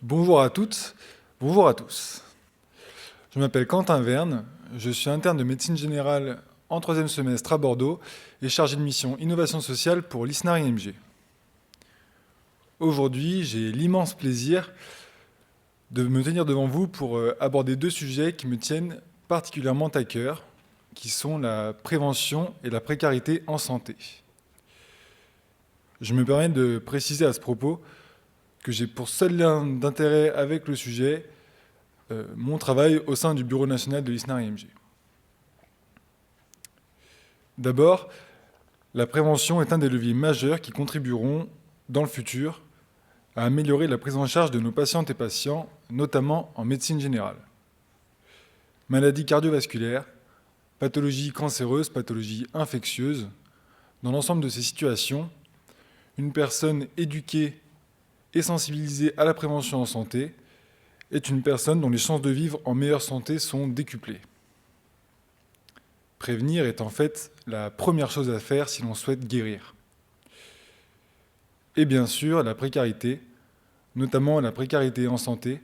Bonjour à toutes, bonjour à tous. Je m'appelle Quentin Verne, je suis interne de médecine générale en troisième semestre à Bordeaux et chargé de mission innovation sociale pour l'ISNAR IMG. Aujourd'hui, j'ai l'immense plaisir de me tenir devant vous pour aborder deux sujets qui me tiennent particulièrement à cœur, qui sont la prévention et la précarité en santé. Je me permets de préciser à ce propos que j'ai pour seul lien d'intérêt avec le sujet mon travail au sein du Bureau national de l'ISNAR IMG. D'abord, la prévention est un des leviers majeurs qui contribueront, dans le futur, à améliorer la prise en charge de nos patientes et patients, notamment en médecine générale. Maladies cardiovasculaires, pathologies cancéreuses, pathologies infectieuses, dans l'ensemble de ces situations, une personne éduquée et sensibilisée à la prévention en santé est une personne dont les chances de vivre en meilleure santé sont décuplées. Prévenir est en fait la première chose à faire si l'on souhaite guérir. Et bien sûr, la précarité, notamment la précarité en santé,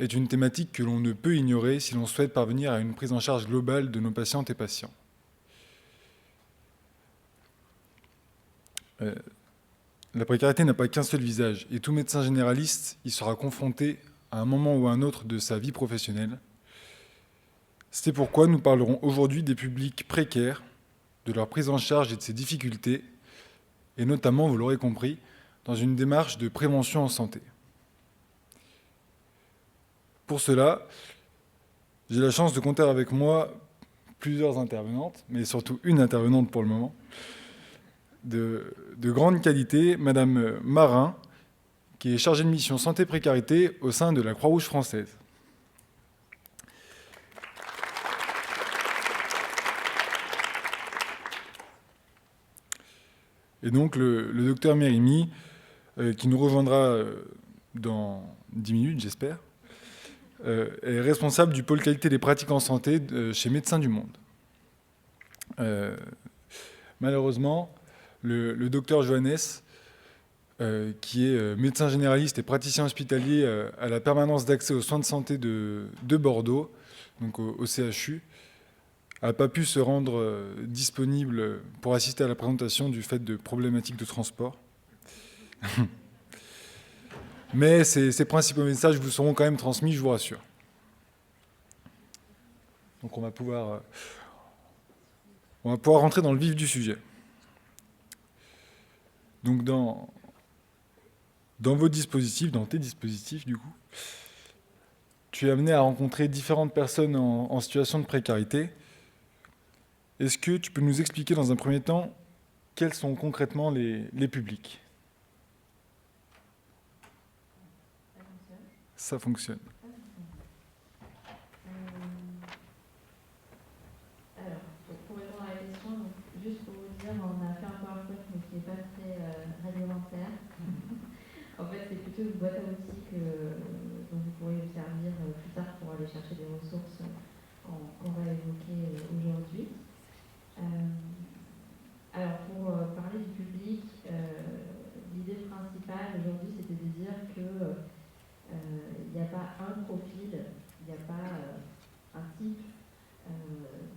est une thématique que l'on ne peut ignorer si l'on souhaite parvenir à une prise en charge globale de nos patientes et patients. La précarité n'a pas qu'un seul visage, et tout médecin généraliste y sera confronté à un moment ou à un autre de sa vie professionnelle. C'est pourquoi nous parlerons aujourd'hui des publics précaires, de leur prise en charge et de ses difficultés, et notamment, vous l'aurez compris, dans une démarche de prévention en santé. Pour cela, j'ai la chance de compter avec moi plusieurs intervenantes, mais surtout une intervenante pour le moment, de grande qualité, Madame Marin, qui est chargée de mission santé-précarité au sein de la Croix-Rouge française. Et donc le docteur Mérimi, qui nous rejoindra dans 10 minutes, j'espère, est responsable du pôle qualité des pratiques en santé chez Médecins du Monde. Malheureusement, le docteur Johannes, qui est médecin généraliste et praticien hospitalier à la permanence d'accès aux soins de santé de Bordeaux, donc au CHU, n'a pas pu se rendre disponible pour assister à la présentation du fait de problématiques de transport. Mais ces principaux messages vous seront quand même transmis, je vous rassure. Donc on va pouvoir rentrer dans le vif du sujet. Donc dans vos dispositifs, dans tes dispositifs du coup, tu es amené à rencontrer différentes personnes en situation de précarité. Est-ce que tu peux nous expliquer dans un premier temps quels sont concrètement les publics ? Ça fonctionne. Alors, pour répondre à la question, donc, juste pour vous dire, on a fait un PowerPoint mais qui n'est pas très réglementaire. En fait, c'est plutôt une boîte à outils dont vous pourrez vous servir plus tard pour aller chercher des ressources qu'on va évoquer aujourd'hui. Alors, pour parler du public, l'idée principale aujourd'hui, c'était de dire que il n'y a pas un profil, il n'y a pas un type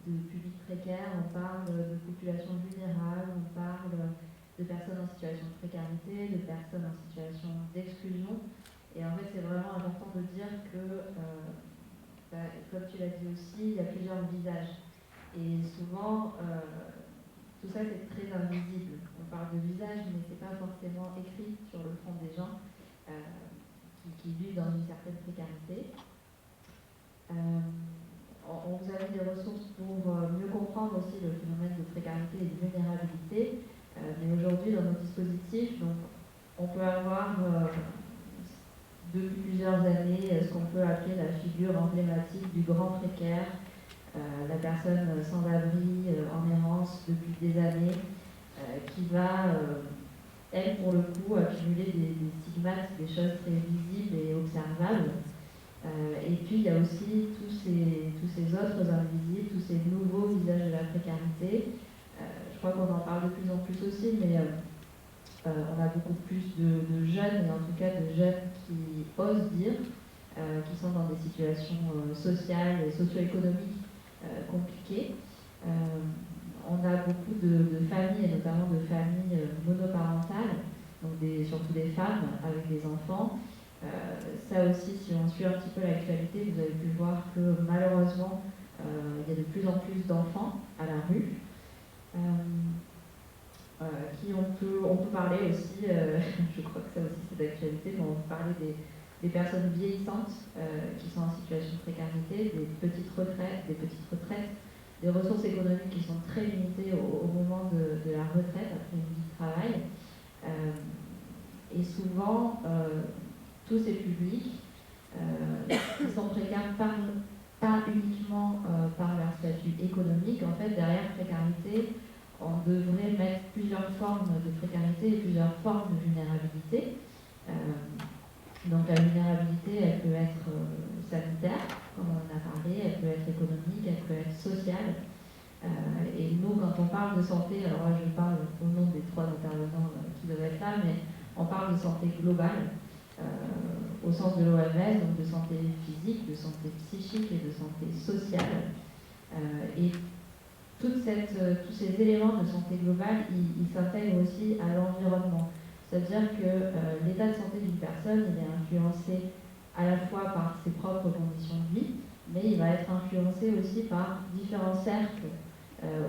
de public précaire. On parle de population vulnérable, on parle de personnes en situation de précarité, de personnes en situation d'exclusion. Et en fait, c'est vraiment important de dire que, comme tu l'as dit aussi, il y a plusieurs visages. Et souvent, tout ça, c'est très invisible. On parle de visage, mais ce n'est pas forcément écrit sur le front des gens qui vivent dans une certaine précarité. On vous a mis des ressources pour mieux comprendre aussi le phénomène de précarité et de vulnérabilité. Mais aujourd'hui, dans nos dispositifs, donc, on peut avoir depuis plusieurs années ce qu'on peut appeler la figure emblématique du grand précaire, la personne sans abri, en errance depuis des années, qui va, elle, pour le coup, accumuler des stigmates, des choses très visibles et observables. Et puis, il y a aussi tous ces autres invisibles, tous ces nouveaux visages de la précarité. Je crois qu'on en parle de plus en plus aussi, mais on a beaucoup plus de jeunes, et en tout cas de jeunes qui osent dire, qui sont dans des situations sociales et socio-économiques compliquées. On a beaucoup de familles, et notamment de familles monoparentales, donc surtout des femmes avec des enfants. Ça aussi, si on suit un petit peu l'actualité, vous avez pu voir que malheureusement, il y a de plus en plus d'enfants à la rue. Qui on peut parler aussi, je crois que ça aussi c'est d'actualité, mais on peut parler des personnes vieillissantes qui sont en situation de précarité, des petites retraites, des ressources économiques qui sont très limitées au moment de la retraite après une vie de travail. Et souvent, tous ces publics qui sont précaires pas uniquement par leur statut économique, en fait, derrière précarité, on devrait mettre plusieurs formes de précarité et plusieurs formes de vulnérabilité. Donc la vulnérabilité, elle peut être sanitaire, comme on en a parlé, elle peut être économique, elle peut être sociale. Et nous, quand on parle de santé, alors là je parle au nom des 3 intervenants qui doivent être là, mais on parle de santé globale, au sens de l'OMS, donc de santé physique, de santé psychique et de santé sociale. Et tous ces éléments de santé globale, ils s'intègrent aussi à l'environnement. C'est-à-dire que l'état de santé d'une personne, il est influencé à la fois par ses propres conditions de vie, mais il va être influencé aussi par différents cercles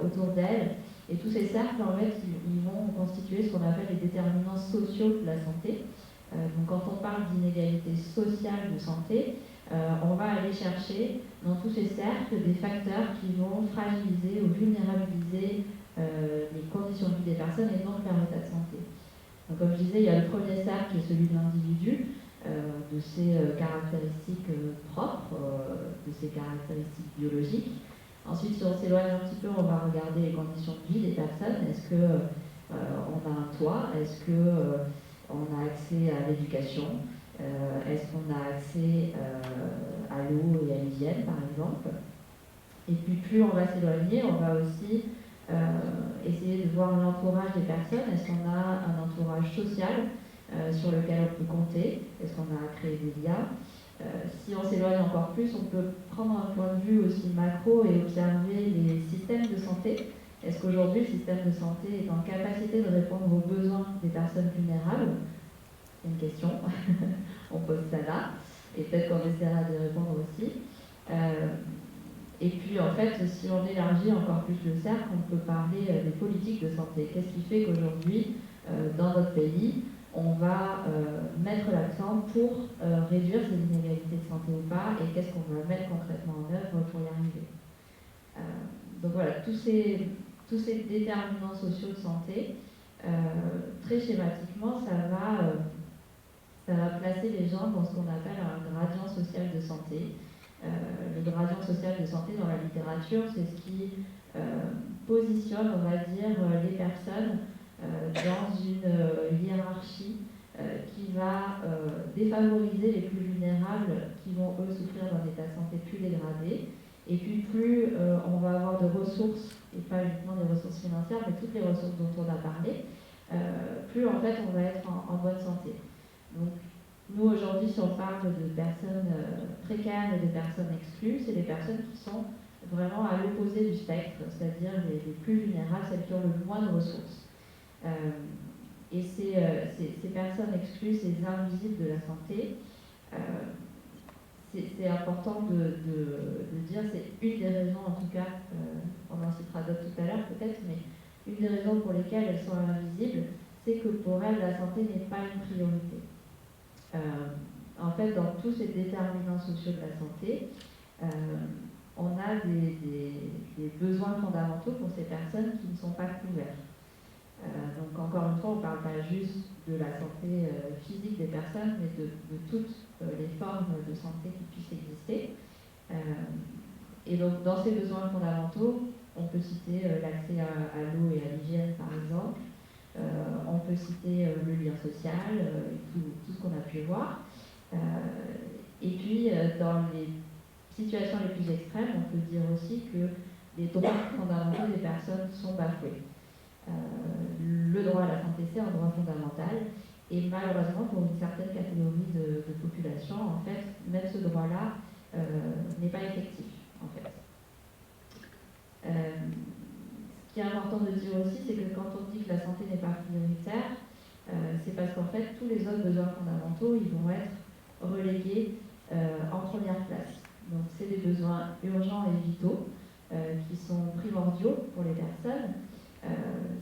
autour d'elle. Et tous ces cercles, en fait, ils vont constituer ce qu'on appelle les déterminants sociaux de la santé. Donc quand on parle d'inégalité sociale de santé, on va aller chercher dans tous ces cercles des facteurs qui vont fragiliser ou vulnérabiliser les conditions de vie des personnes et donc leur état de santé. Donc, comme je disais, il y a le premier cercle qui est celui de l'individu, de ses caractéristiques propres, de ses caractéristiques biologiques. Ensuite, si on s'éloigne un petit peu, on va regarder les conditions de vie des personnes. Est-ce qu'on a un toit? Est-ce qu'on a accès à l'éducation? Est-ce qu'on a accès à l'eau et à l'hygiène, par exemple? Et puis plus on va s'éloigner, on va aussi essayer de voir l'entourage des personnes. Est-ce qu'on a un entourage social sur lequel on peut compter? Est-ce qu'on a créé des liens? Si on s'éloigne encore plus, on peut prendre un point de vue aussi macro et observer les systèmes de santé. Est-ce qu'aujourd'hui, le système de santé est en capacité de répondre aux besoins des personnes vulnérables? C'est une question. On pose ça là. Et peut-être qu'on essaiera de répondre aussi. Et puis, en fait, si on élargit encore plus le cercle, on peut parler des politiques de santé. Qu'est-ce qui fait qu'aujourd'hui, dans notre pays, on va mettre l'accent pour réduire ces inégalités de santé ou pas, et qu'est-ce qu'on va mettre concrètement en œuvre pour y arriver. Donc voilà, tous ces déterminants sociaux de santé, très schématiquement, ça va placer les gens dans ce qu'on appelle un gradient social de santé. Le gradient social de santé dans la littérature, c'est ce qui positionne, on va dire, les personnes dans une hiérarchie qui va défavoriser les plus vulnérables qui vont, eux, souffrir d'un état de santé plus dégradé. Et puis plus on va avoir de ressources, et pas uniquement des ressources financières, mais toutes les ressources dont on a parlé, plus en fait on va être en bonne santé. Donc nous aujourd'hui, si on parle de personnes précaires et de personnes exclues, c'est des personnes qui sont vraiment à l'opposé du spectre, c'est-à-dire les plus vulnérables, celles qui ont le moins de ressources. Et ces personnes exclues, ces invisibles de la santé, c'est important de dire, c'est une des raisons, en tout cas, on en citera d'autres tout à l'heure peut-être, mais une des raisons pour lesquelles elles sont invisibles, c'est que pour elles, la santé n'est pas une priorité. En fait, dans tous ces déterminants sociaux de la santé, on a des besoins fondamentaux pour ces personnes qui ne sont pas couverts. Donc encore une fois, on ne parle pas juste de la santé physique des personnes, mais de toutes les formes de santé qui puissent exister. Et donc dans ces besoins fondamentaux, on peut citer l'accès à l'eau et à l'hygiène par exemple, on peut citer le lien social, tout ce qu'on a pu voir. Et puis dans les situations les plus extrêmes, on peut dire aussi que les droits fondamentaux des personnes sont bafoués. le droit à la santé, c'est un droit fondamental. Et malheureusement, pour une certaine catégorie de population, en fait, même ce droit-là n'est pas effectif, en fait. Ce qui est important de dire aussi, c'est que quand on dit que la santé n'est pas prioritaire, c'est parce qu'en fait, tous les autres besoins fondamentaux, ils vont être relégués en première place. Donc, c'est des besoins urgents et vitaux qui sont primordiaux pour les personnes.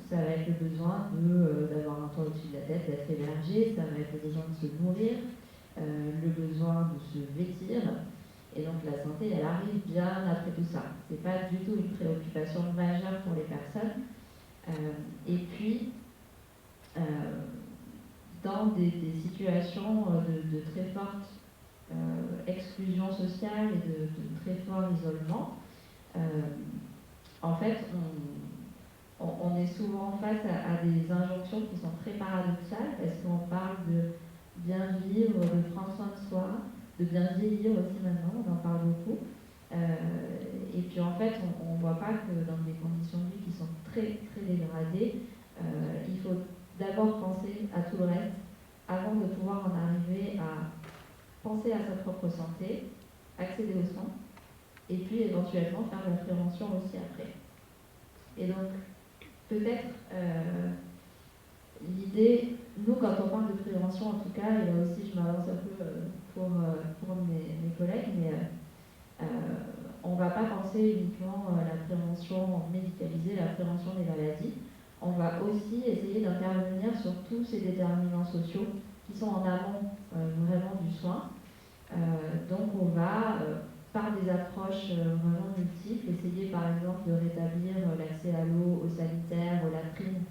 Ça va être le besoin d'avoir un toit au-dessus de la tête, d'être hébergé, ça va être le besoin de se nourrir, le besoin de se vêtir. Et donc la santé, elle arrive bien après tout ça. Ce n'est pas du tout une préoccupation majeure pour les personnes. Et puis, dans des situations de très forte exclusion sociale et de très fort isolement, en fait, on est souvent face à des injonctions qui sont très paradoxales parce qu'on parle de bien vivre, de prendre soin de soi, de bien vieillir aussi maintenant, on en parle beaucoup. Et puis en fait, on ne voit pas que dans des conditions de vie qui sont très très dégradées, il faut d'abord penser à tout le reste avant de pouvoir en arriver à penser à sa propre santé, accéder aux soins, et puis éventuellement faire de la prévention aussi après. Et donc, peut-être l'idée, nous quand on parle de prévention en tout cas, et là aussi je m'avance un peu pour mes collègues, mais on ne va pas penser uniquement à la prévention médicalisée, la prévention des maladies. On va aussi essayer d'intervenir sur tous ces déterminants sociaux qui sont en amont vraiment du soin. Donc on va, par des approches vraiment multiples, essayer par exemple de rétablir l'accès à l'eau, aux sanitaires, aux latrines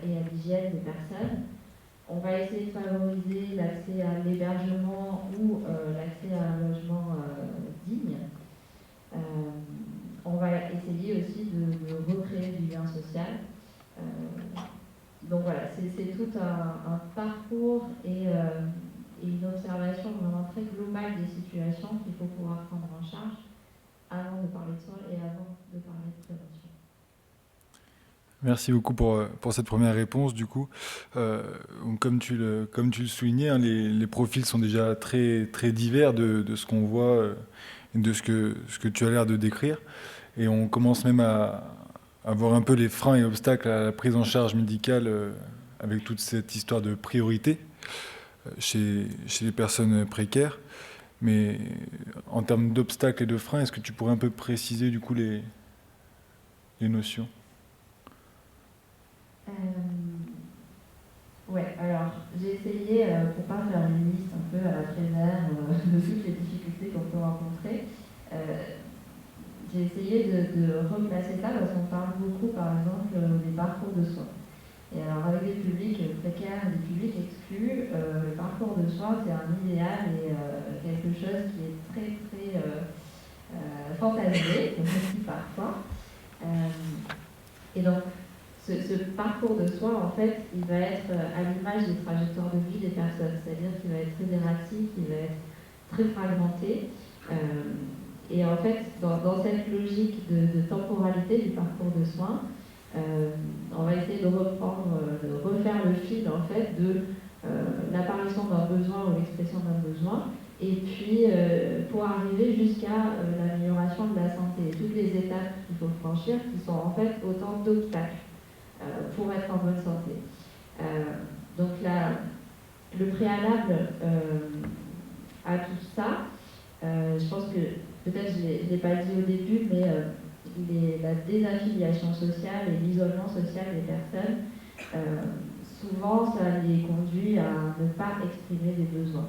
et à l'hygiène des personnes. On va essayer de favoriser l'accès à l'hébergement ou l'accès à un logement digne. On va essayer aussi de recréer du lien social. Donc voilà, c'est tout un parcours et une observation vraiment très globale des situations qu'il faut pouvoir prendre en charge avant de parler de soins et avant de parler de prévention. Merci beaucoup pour cette première réponse. Du coup, comme tu le soulignais, hein, les profils sont déjà très, très divers de ce qu'on voit et de ce que tu as l'air de décrire. Et on commence même à voir un peu les freins et obstacles à la prise en charge médicale avec toute cette histoire de priorité chez les personnes précaires. Mais en termes d'obstacles et de freins, est-ce que tu pourrais un peu préciser du coup les notions ? Ouais, alors j'ai essayé, pour pas faire une liste un peu à la Prévert de toutes les difficultés qu'on peut rencontrer, j'ai essayé de replacer ça parce qu'on parle beaucoup par exemple des parcours de soins. Et alors avec des publics précaires, des publics exclus, le parcours de soins c'est un idéal et quelque chose qui est très très fantasmé, aussi parfois. Et donc ce parcours de soins, en fait, il va être à l'image des trajectoires de vie des personnes, c'est-à-dire qu'il va être très erratique, il va être très fragmenté. Et en fait, dans cette logique de temporalité du parcours de soins, on va essayer de refaire le fil en fait de l'apparition d'un besoin ou l'expression d'un besoin, et puis pour arriver jusqu'à l'amélioration de la santé. Toutes les étapes qu'il faut franchir qui sont en fait autant d'obstacles pour être en bonne santé. Donc le préalable à tout ça, je pense que peut-être je ne l'ai pas dit au début, mais la désaffiliation sociale et l'isolement social des personnes, souvent ça les conduit à ne pas exprimer des besoins.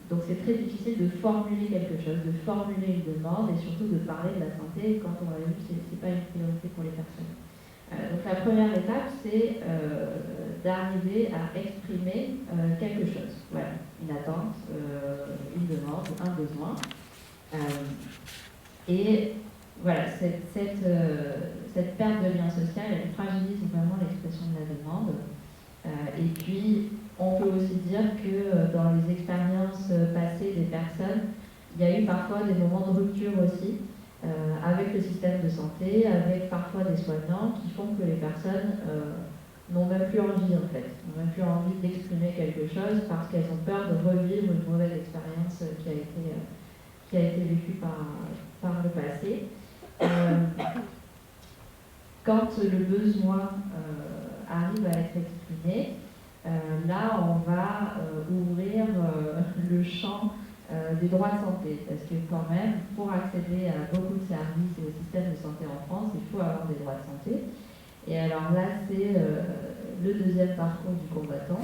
Donc c'est très difficile de formuler quelque chose, de formuler une demande et surtout de parler de la santé quand on l'a vu, c'est pas une priorité pour les personnes. Donc la première étape, c'est d'arriver à exprimer quelque chose. Voilà, une attente, une demande, un besoin. Et voilà, cette perte de lien social, elle fragilise vraiment l'expression de la demande. Et puis, on peut aussi dire que dans les expériences passées des personnes, il y a eu parfois des moments de rupture aussi, avec le système de santé, avec parfois des soignants qui font que les personnes n'ont même plus envie en fait, n'ont même plus envie d'exprimer quelque chose parce qu'elles ont peur de revivre une mauvaise expérience qui a été vécue par le passé. Quand le besoin arrive à être exprimé, là on va ouvrir le champ des droits de santé, parce que quand même, pour accéder à beaucoup de services et au système de santé en France, il faut avoir des droits de santé. Et alors là, c'est le deuxième parcours du combattant,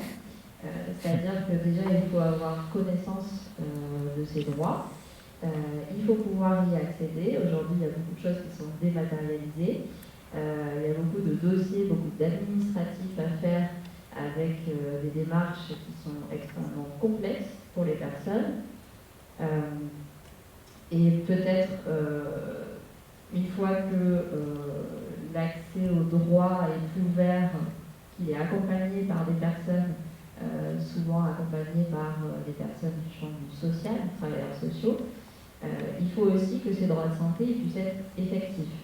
c'est-à-dire que déjà, il faut avoir connaissance de ses droits, il faut pouvoir y accéder. Aujourd'hui, il y a beaucoup de choses qui sont dématérialisées, il y a beaucoup de dossiers, beaucoup d'administratifs à faire avec des démarches qui sont extrêmement complexes pour les personnes. Et peut-être, une fois que l'accès au droit est plus ouvert, qu'il est accompagné par des personnes, souvent accompagnées par des personnes du champ du social, des travailleurs sociaux, il faut aussi que ces droits de santé puissent être effectifs.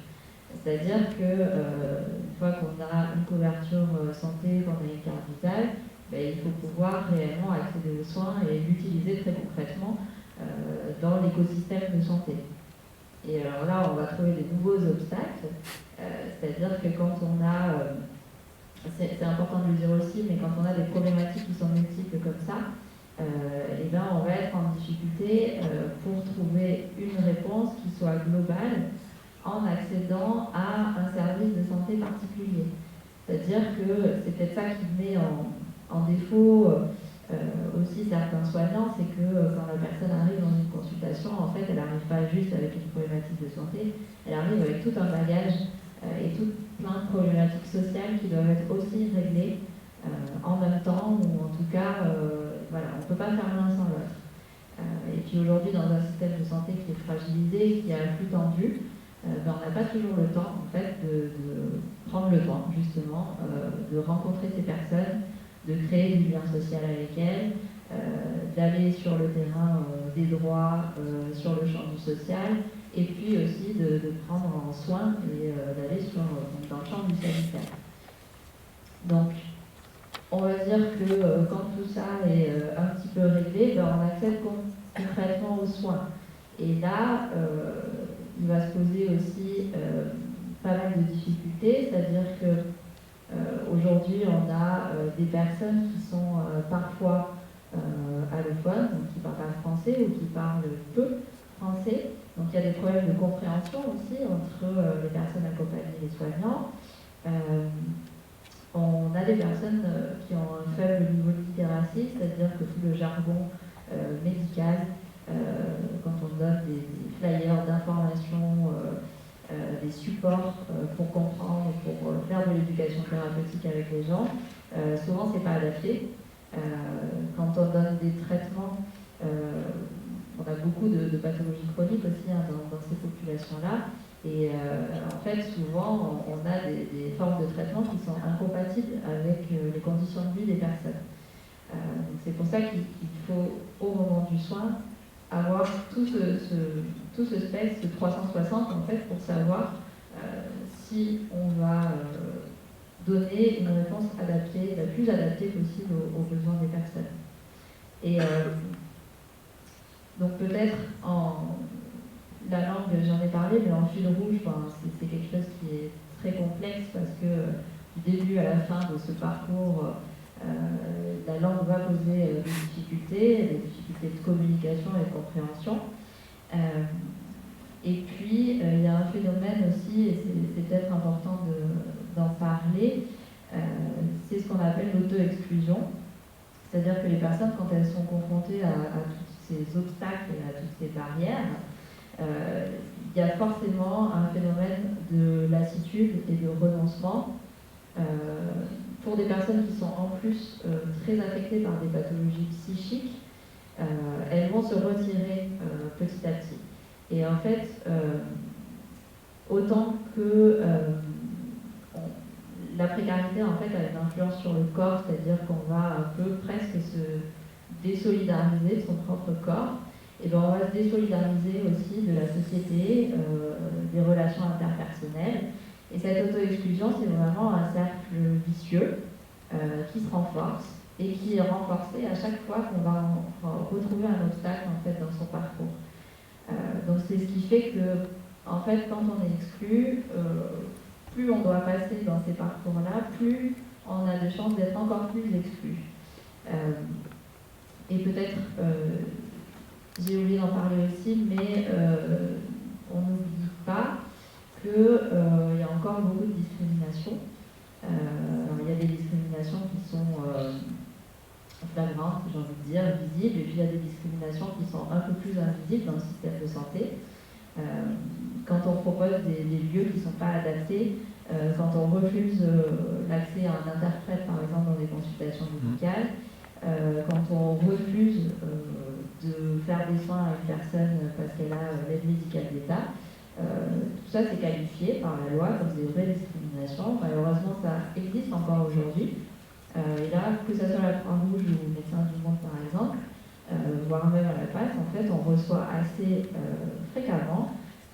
C'est-à-dire qu'une fois qu'on a une couverture santé, qu'on a une carte vitale, il faut pouvoir réellement accéder aux soins et l'utiliser très concrètement dans l'écosystème de santé. Et alors là, on va trouver des nouveaux obstacles, c'est-à-dire que quand on a, c'est important de le dire aussi, mais quand on a des problématiques qui sont multiples comme ça, et ben on va être en difficulté pour trouver une réponse qui soit globale en accédant à un service de santé particulier. C'est-à-dire que c'est peut-être ça qui met en défaut aussi certains soignants, c'est que quand la personne arrive dans une consultation, en fait, elle n'arrive pas juste avec une problématique de santé, elle arrive avec tout un bagage et tout plein de problématiques sociales qui doivent être aussi réglées en même temps, ou en tout cas, voilà, on ne peut pas faire l'un sans l'autre. Et puis aujourd'hui, dans un système de santé qui est fragilisé, qui est à flux tendu, on n'a pas toujours le temps, en fait, de prendre le temps, justement, de rencontrer ces personnes, de créer du lien social avec elles, d'aller sur le terrain des droits, sur le champ du social, et puis aussi de prendre en soin et d'aller dans le champ du sanitaire. Donc, on va dire que quand tout ça est un petit peu réglé, on accède concrètement aux soins. Et là, il va se poser aussi pas mal de difficultés, c'est-à-dire que aujourd'hui, on a des personnes qui sont parfois allophones, donc qui parlent pas français ou qui parlent peu français. Donc il y a des problèmes de compréhension aussi entre les personnes accompagnées et les soignants. On a des personnes qui ont un faible niveau de littératie, c'est-à-dire que tout le jargon médical, quand on donne des flyers d'information, des supports pour comprendre, pour faire de l'éducation thérapeutique avec les gens, souvent c'est pas adapté. Quand on donne des traitements, on a beaucoup de pathologies chroniques aussi dans ces populations-là. Et en fait, souvent, on a des formes de traitement qui sont incompatibles avec les conditions de vie des personnes. C'est pour ça qu'il faut, au moment du soin, avoir tout ce spectre, ce 360, en fait, pour savoir si on va donner une réponse adaptée, la plus adaptée possible aux besoins des personnes. Et donc peut-être la langue, j'en ai parlé, mais en fil rouge, c'est quelque chose qui est très complexe parce que du début à la fin de ce parcours, la langue va poser des difficultés de communication et de compréhension. Et puis, il y a un phénomène aussi, et c'est peut-être important d'en parler, c'est ce qu'on appelle l'auto-exclusion. C'est-à-dire que les personnes, quand elles sont confrontées à tous ces obstacles et à toutes ces barrières, il y a forcément un phénomène de lassitude et de renoncement. Pour des personnes qui sont en plus très affectées par des pathologies psychiques, elles vont se retirer petit à petit. Et en fait, autant que la précarité en fait a une influence sur le corps, c'est-à-dire qu'on va un peu presque se désolidariser de son propre corps, et ben on va se désolidariser aussi de la société, des relations interpersonnelles. Et cette auto-exclusion, c'est vraiment un cercle vicieux qui se renforce et qui est renforcé à chaque fois qu'on va retrouver un obstacle en fait, dans son parcours. Donc c'est ce qui fait que, en fait, quand on est exclu, plus on doit passer dans ces parcours-là, plus on a de chances d'être encore plus exclu. Et peut-être, j'ai oublié d'en parler aussi, mais on n'oublie pas qu'il y a encore beaucoup de discriminations. Il y a des discriminations qui sont flagrantes, j'ai envie de dire, visibles, et puis il y a des discriminations qui sont un peu plus invisibles dans le système de santé. Quand on propose des lieux qui ne sont pas adaptés, quand on refuse l'accès à un interprète, par exemple, dans des consultations médicales, quand on refuse de faire des soins à une personne parce qu'elle a l'aide médicale d'État, tout ça c'est qualifié par la loi comme des vraies discriminations. Malheureusement, ça existe encore aujourd'hui. Et là, que ce soit la Croix-Rouge ou Médecins du Monde, par exemple, voire même à la PAS, en fait, on reçoit assez fréquemment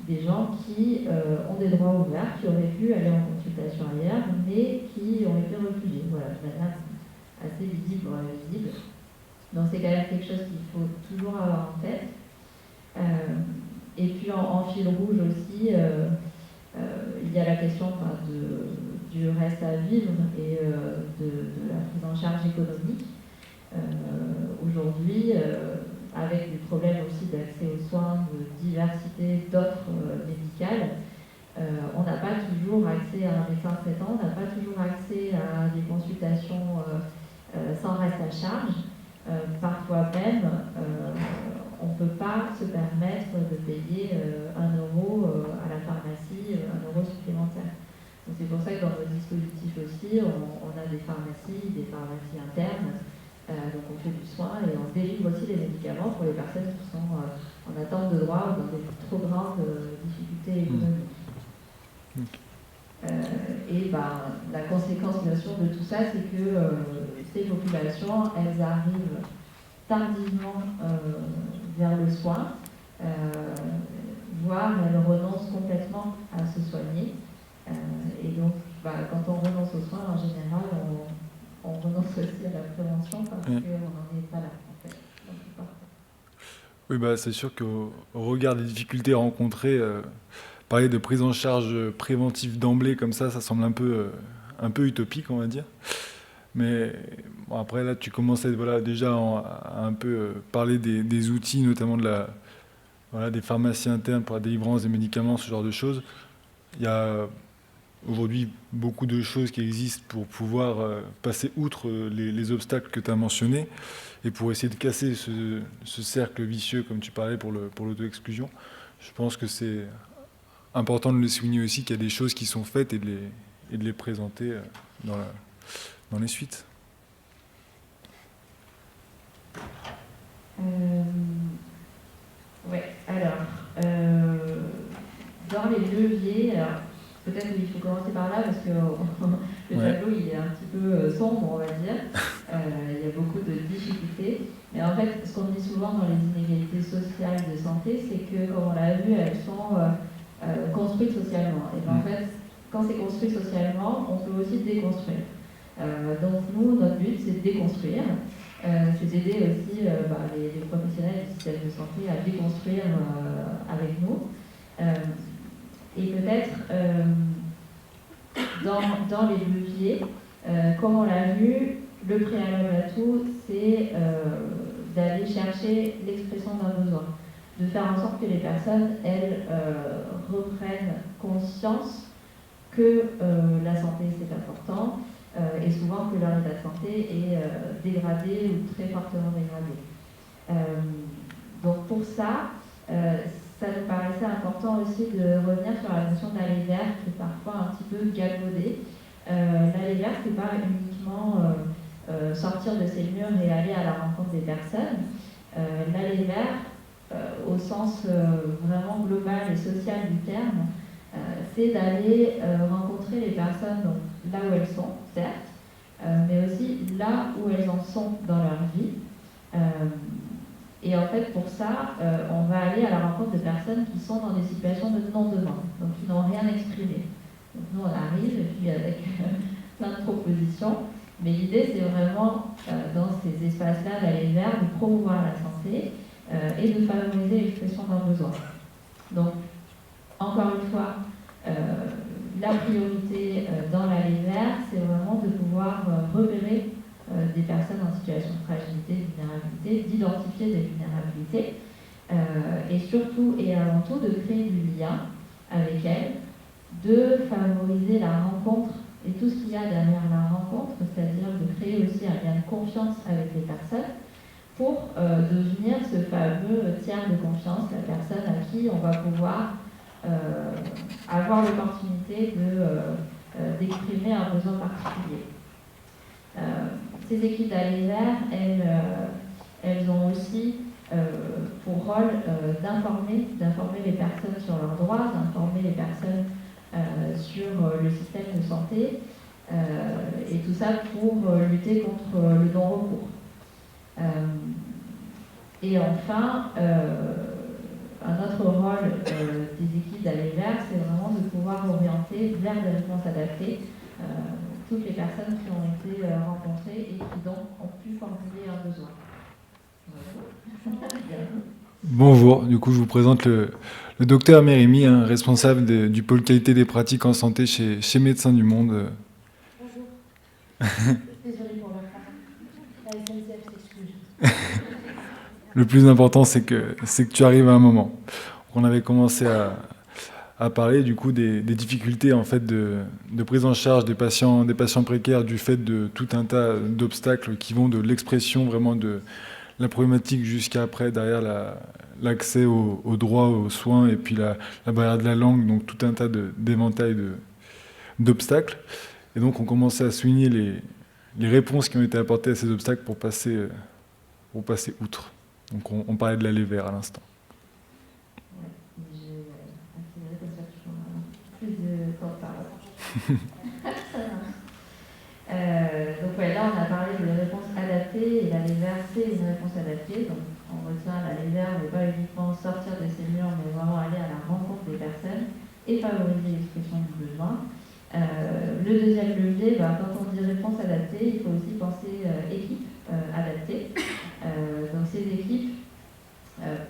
des gens qui ont des droits ouverts, qui auraient pu aller en consultation ailleurs, mais qui ont été refusés. Voilà, de manière assez visible ou invisible. Donc c'est quand même quelque chose qu'il faut toujours avoir en tête. Et puis en fil rouge aussi, il y a la question du reste à vivre et de la prise en charge économique. Aujourd'hui, avec des problèmes aussi d'accès aux soins, de diversité d'offres médicales, on n'a pas toujours accès à un médecin traitant, on n'a pas toujours accès à des consultations sans reste à charge. Parfois même, on ne peut pas se permettre de payer 1 euro à la pharmacie, 1 euro supplémentaire. Donc c'est pour ça que dans nos dispositifs aussi, on a des pharmacies internes, donc on fait du soin et on délivre aussi des médicaments pour les personnes qui sont en attente de droit ou dans des trop grandes difficultés économiques. Et la conséquence bien sûr de tout ça, c'est que ces populations, elles arrivent tardivement vers le soin, voire elles renoncent complètement à se soigner. Et donc, quand on renonce aux soins, en général, on renonce aussi à la prévention parce qu'on n'en est pas là, en fait. Oui, c'est sûr qu'au regard des difficultés rencontrées, parler de prise en charge préventive d'emblée comme ça semble un peu utopique, on va dire. Mais bon, après, là, tu commençais déjà à un peu parler des outils, notamment des pharmacies internes pour la délivrance des médicaments, ce genre de choses. Il y a aujourd'hui beaucoup de choses qui existent pour pouvoir passer outre les obstacles que tu as mentionnés et pour essayer de casser ce cercle vicieux, comme tu parlais, pour l'auto-exclusion. Je pense que c'est important de le souligner aussi, qu'il y a des choses qui sont faites et de les présenter dans les suites. Dans les leviers, peut-être qu'il faut commencer par là parce que le tableau il est un petit peu sombre, on va dire. Il y a beaucoup de difficultés. Mais en fait, ce qu'on dit souvent dans les inégalités sociales de santé, c'est que, comme on l'a vu, elles sont construites socialement. Et en fait, quand c'est construit socialement, on peut aussi déconstruire. Donc nous, notre but, c'est de déconstruire. C'est d'aider aussi les professionnels du système de santé à déconstruire avec nous. Et peut-être, dans les leviers, comme on l'a vu, le préalable à tout, c'est d'aller chercher l'expression d'un besoin, de faire en sorte que les personnes, elles, reprennent conscience que la santé, c'est important, et souvent que leur état de santé est dégradé ou très fortement dégradé. Donc pour ça, ça nous paraissait important aussi de revenir sur la notion d'aller vers, qui est parfois un petit peu galvaudée. L'aller vers, c'est pas uniquement sortir de ses murs et aller à la rencontre des personnes. L'aller vers, au sens vraiment global et social du terme, c'est d'aller rencontrer les personnes donc, là où elles sont, certes, mais aussi là où elles en sont dans leur vie. Et en fait, pour ça, on va aller à la rencontre de personnes qui sont dans des situations de non-demande, donc qui n'ont rien exprimé. Donc nous, on arrive, et puis avec plein de propositions, mais l'idée, c'est vraiment, dans ces espaces-là, d'aller vers, de promouvoir la santé et de favoriser l'expression d'un besoin. Donc, encore une fois, la priorité dans l'aller vers, c'est vraiment de pouvoir repérer des personnes en situation de fragilité, de vulnérabilité, d'identifier des vulnérabilités, et surtout et avant tout de créer du lien avec elles, de favoriser la rencontre et tout ce qu'il y a derrière la rencontre, c'est-à-dire de créer aussi un lien de confiance avec les personnes pour devenir ce fameux tiers de confiance, la personne à qui on va pouvoir avoir l'opportunité d'exprimer un besoin particulier. Ces équipes d'aller vers, elles ont aussi pour rôle d'informer les personnes sur leurs droits, d'informer les personnes sur le système de santé, et tout ça pour lutter contre le non-recours. Et enfin, un autre rôle des équipes d'aller vers, c'est vraiment de pouvoir orienter vers des réponses adaptées toutes les personnes qui ont été rencontrées et qui donc ont pu formuler un besoin. Bonjour, du coup je vous présente le docteur Mérémy, responsable du pôle qualité des pratiques en santé chez Médecins du Monde. Bonjour. Désolée pour la phrase. La SNCF s'excuse. Le plus important, c'est que tu arrives à un moment. On avait commencé à parler du coup des difficultés en fait de prise en charge des patients précaires du fait de tout un tas d'obstacles qui vont de l'expression vraiment de la problématique jusqu'à après derrière l'accès aux droits, aux soins et puis la barrière de la langue, donc tout un tas d'éventails d'obstacles. Et donc on commençait à souligner les réponses qui ont été apportées à ces obstacles pour passer outre. Donc on parlait de l'aller vers à l'instant. J'ai accéléré comme ça, tu auras plus de temps de parole. Donc ouais, là on a parlé de réponses adaptées et l'aller vers c'est une réponse adaptée. Donc on retient l'aller vers, mais pas uniquement sortir de ces murs, mais vraiment aller à la rencontre des personnes et favoriser l'expression du besoin. Le deuxième levier, quand on dit réponse adaptée, il faut aussi penser équipe adaptée. Donc ces équipes,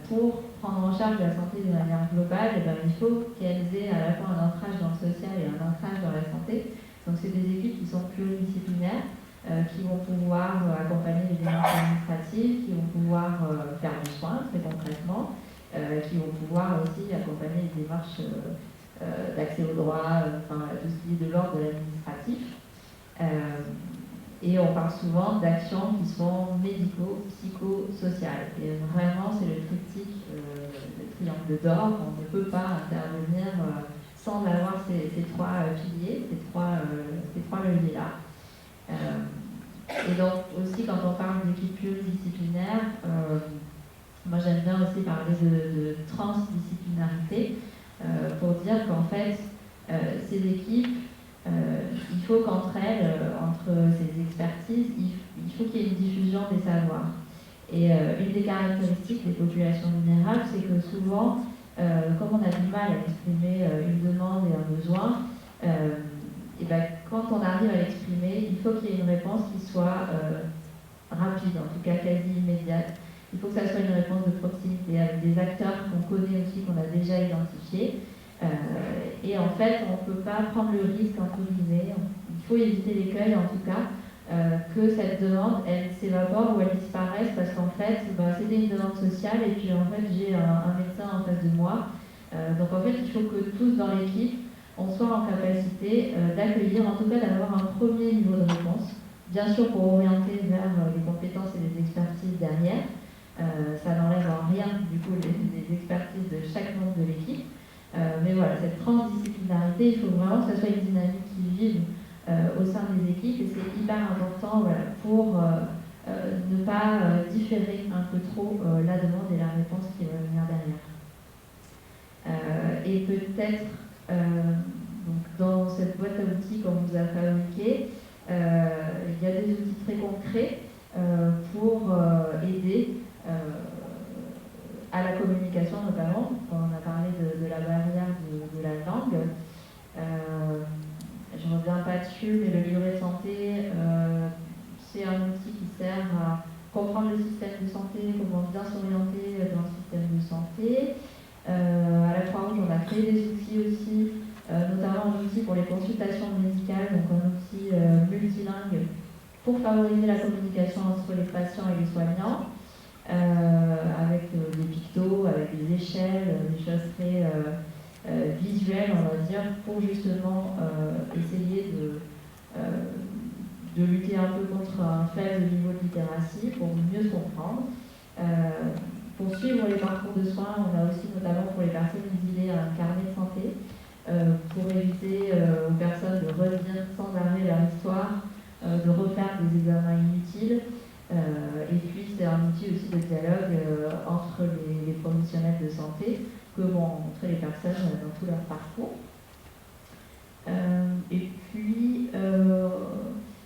pour prendre en charge la santé de manière globale, il faut qu'elles aient à la fois un ancrage dans le social et un ancrage dans la santé. Donc c'est des équipes qui sont pluridisciplinaires, qui vont pouvoir accompagner les démarches administratives, qui vont pouvoir faire du soin très concrètement, qui vont pouvoir aussi accompagner les démarches d'accès aux droits, tout ce qui est de l'ordre de l'administratif. Et on parle souvent d'actions qui sont médico-psychosociales. Et vraiment, c'est le triptyque, le triangle d'or. On ne peut pas intervenir sans avoir ces trois piliers, ces trois leviers-là. Et donc aussi, quand on parle d'équipe pluridisciplinaire, moi j'aime bien aussi parler de transdisciplinarité pour dire qu'en fait, ces équipes, il faut qu'entre elles, entre ces expertises, il faut qu'il y ait une diffusion des savoirs. Et une des caractéristiques des populations vulnérables, c'est que souvent, comme on a du mal à exprimer une demande et un besoin, quand on arrive à l'exprimer, il faut qu'il y ait une réponse qui soit rapide, en tout cas quasi immédiate. Il faut que ça soit une réponse de proximité avec des acteurs qu'on connaît aussi, qu'on a déjà identifiés. Et en fait, on ne peut pas prendre le risque, entre guillemets, il faut éviter l'écueil en tout cas, que cette demande, elle s'évapore ou elle disparaisse parce qu'en fait, c'était une demande sociale et puis en fait, j'ai un médecin en face de moi. Donc en fait, il faut que tous dans l'équipe, on soit en capacité d'accueillir, en tout cas d'avoir un premier niveau de réponse, bien sûr pour orienter vers les compétences et les expertises derrière. Ça n'enlève en rien du coup les expertises de chaque membre de l'équipe. Mais voilà, cette transdisciplinarité, il faut vraiment que ça soit une dynamique qui vive au sein des équipes et c'est hyper important pour ne pas différer un peu trop la demande et la réponse qui va venir derrière. Et peut-être, donc dans cette boîte à outils qu'on vous a fabriquée, il y a des outils très concrets pour aider le système de santé, comment bien s'orienter dans le système de santé. À la Croix-Rouge, on a créé des outils aussi, notamment un outil pour les consultations médicales, donc un outil multilingue pour favoriser la communication entre les patients et les soignants, avec des pictos, avec des échelles, des choses très visuelles, on va dire, pour justement essayer de lutter un peu contre un faible niveau de littératie, pour mieux se comprendre. Pour suivre les parcours de soins, on a aussi notamment pour les personnes exilées un carnet de santé pour éviter aux personnes de revenir sans arrêt leur histoire, de refaire des examens inutiles. Et puis c'est un outil aussi de dialogue entre les professionnels de santé que vont rencontrer les personnes dans tout leur parcours. Et puis,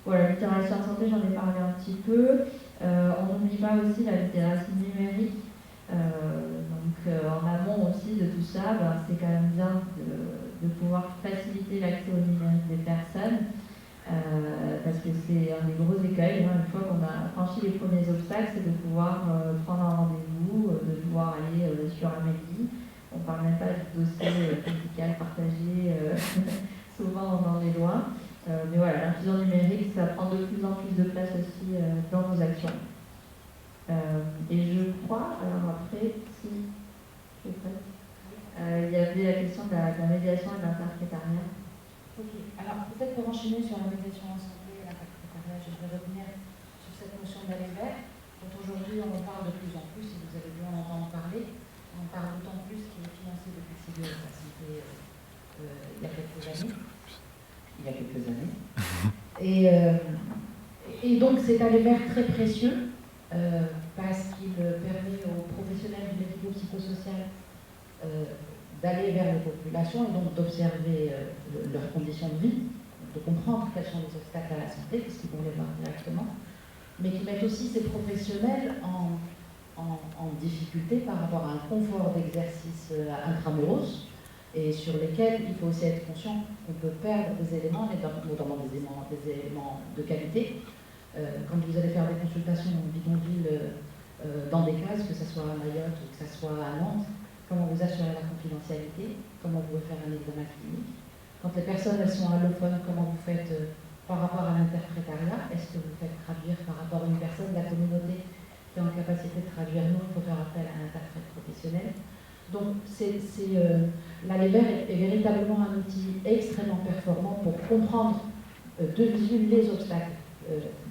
voilà, littératie en santé, j'en ai parlé un petit peu. On n'oublie pas aussi la littératie numérique. En amont aussi de tout ça, c'est quand même bien de pouvoir faciliter l'accès au numérique des personnes, parce que c'est un des gros écueils. Une fois qu'on a franchi les premiers obstacles, c'est de pouvoir prendre un rendez-vous, de pouvoir aller sur un mail. On ne parle même pas du dossier médical partagé, souvent dans les lois. Mais voilà, l'inclusion numérique, ça prend de plus en plus de place aussi dans nos actions. Et je crois, alors après, si je suis prête, il y avait la question de la médiation et de l'interprétariat. Ok, alors peut-être pour enchaîner sur la médiation en santé et l'interprétariat, je vais revenir sur cette notion d'aller vers, dont aujourd'hui on en parle de plus en plus, et vous avez dû en entendre parler. On en parle d'autant plus qu'il est financé depuis le Ségur de la santé il y a quelques années. Et donc c'est aller vers très précieux. Parce qu'il permet aux professionnels du médico-psychosocial d'aller vers les populations et donc d'observer leurs conditions de vie, de comprendre quels sont les obstacles à la santé, parce qu'ils vont les voir directement, mais qui mettent aussi ces professionnels en difficulté par rapport à un confort d'exercice intramuros, et sur lesquels il faut aussi être conscient qu'on peut perdre des éléments, notamment des éléments de qualité. Quand vous allez faire des consultations en bidonville dans des cases, que ce soit à Mayotte ou que ce soit à Nantes, comment vous assurez la confidentialité, comment vous pouvez faire un examen clinique. Quand les personnes elles sont allophones, comment vous faites par rapport à l'interprétariat, est-ce que vous faites traduire par rapport à une personne de la communauté qui est en capacité de traduire? Non, il faut faire appel à un interprète professionnel. Donc l'ALEVER est véritablement un outil extrêmement performant pour comprendre de visu les obstacles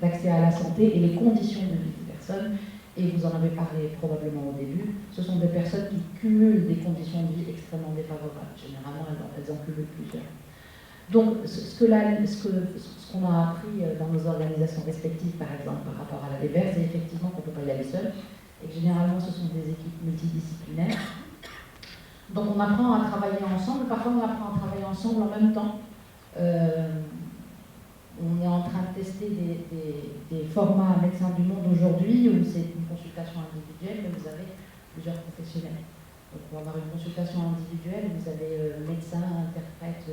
d'accès à la santé et les conditions de vie des personnes. Et vous en avez parlé probablement au début, ce sont des personnes qui cumulent des conditions de vie extrêmement défavorables. Généralement, elles en cumulent plusieurs. Donc, ce qu'on a appris dans nos organisations respectives, par exemple, par rapport à l'ALEVER, c'est effectivement qu'on ne peut pas y aller seul, et que généralement, ce sont des équipes multidisciplinaires. Donc, on apprend à travailler ensemble. Parfois, on apprend à travailler ensemble en même temps. On est en train de tester des formats Médecins du Monde aujourd'hui où c'est une consultation individuelle, mais vous avez plusieurs professionnels. Donc pour avoir une consultation individuelle, vous avez médecin, interprète,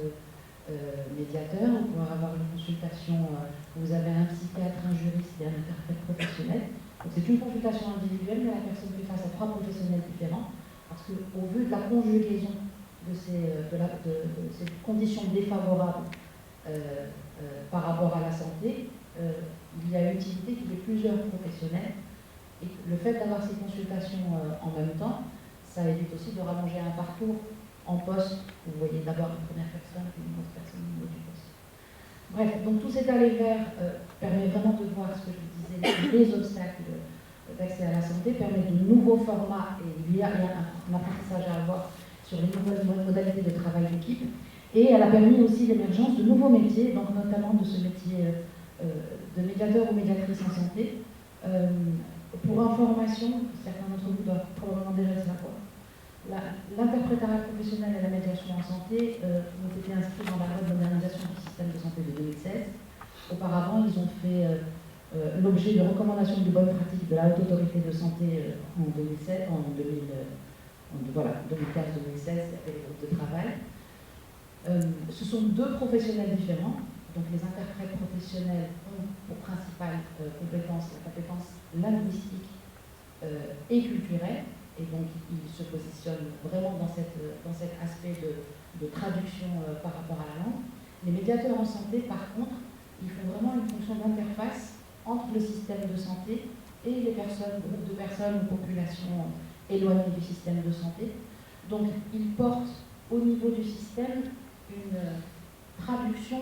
médiateur. Vous pouvez avoir une consultation où vous avez un psychiatre, un juriste et un interprète professionnel. Donc c'est une consultation individuelle, mais la personne fait face à 3 professionnels différents, parce qu'au vu de la conjugaison de ces conditions défavorables par rapport à la santé, il y a utilité qu'il y ait plusieurs professionnels. Et le fait d'avoir ces consultations en même temps, ça évite aussi de rallonger un parcours en poste. Vous voyez d'abord une première personne, puis une autre personne au niveau du poste. Bref, donc tout cet aller vers permet vraiment de voir ce que je vous disais, les obstacles d'accès à la santé, permet de nouveaux formats, et il y a un apprentissage à avoir sur les nouvelles modalités de travail d'équipe. Et elle a permis aussi l'émergence de nouveaux métiers, donc notamment de ce métier de médiateur ou médiatrice en santé. Pour information, certains d'entre vous doivent probablement déjà le savoir, l'interprétariat professionnel et la médiation en santé ont été inscrits dans la loi de modernisation du système de santé de 2016. Auparavant, ils ont fait l'objet de recommandations de bonnes pratiques de la Haute Autorité de Santé en 2015-2016, il y avait les groupes de travail. Ce sont 2 professionnels différents. Donc les interprètes professionnels ont pour principale compétence la compétence linguistique et culturelle, et donc il se positionne vraiment dans cet aspect de traduction par rapport à la langue. Les médiateurs en santé, par contre, ils font vraiment une fonction d'interface entre le système de santé et les personnes, groupes de personnes ou populations éloignées du système de santé. Donc ils portent au niveau du système une traduction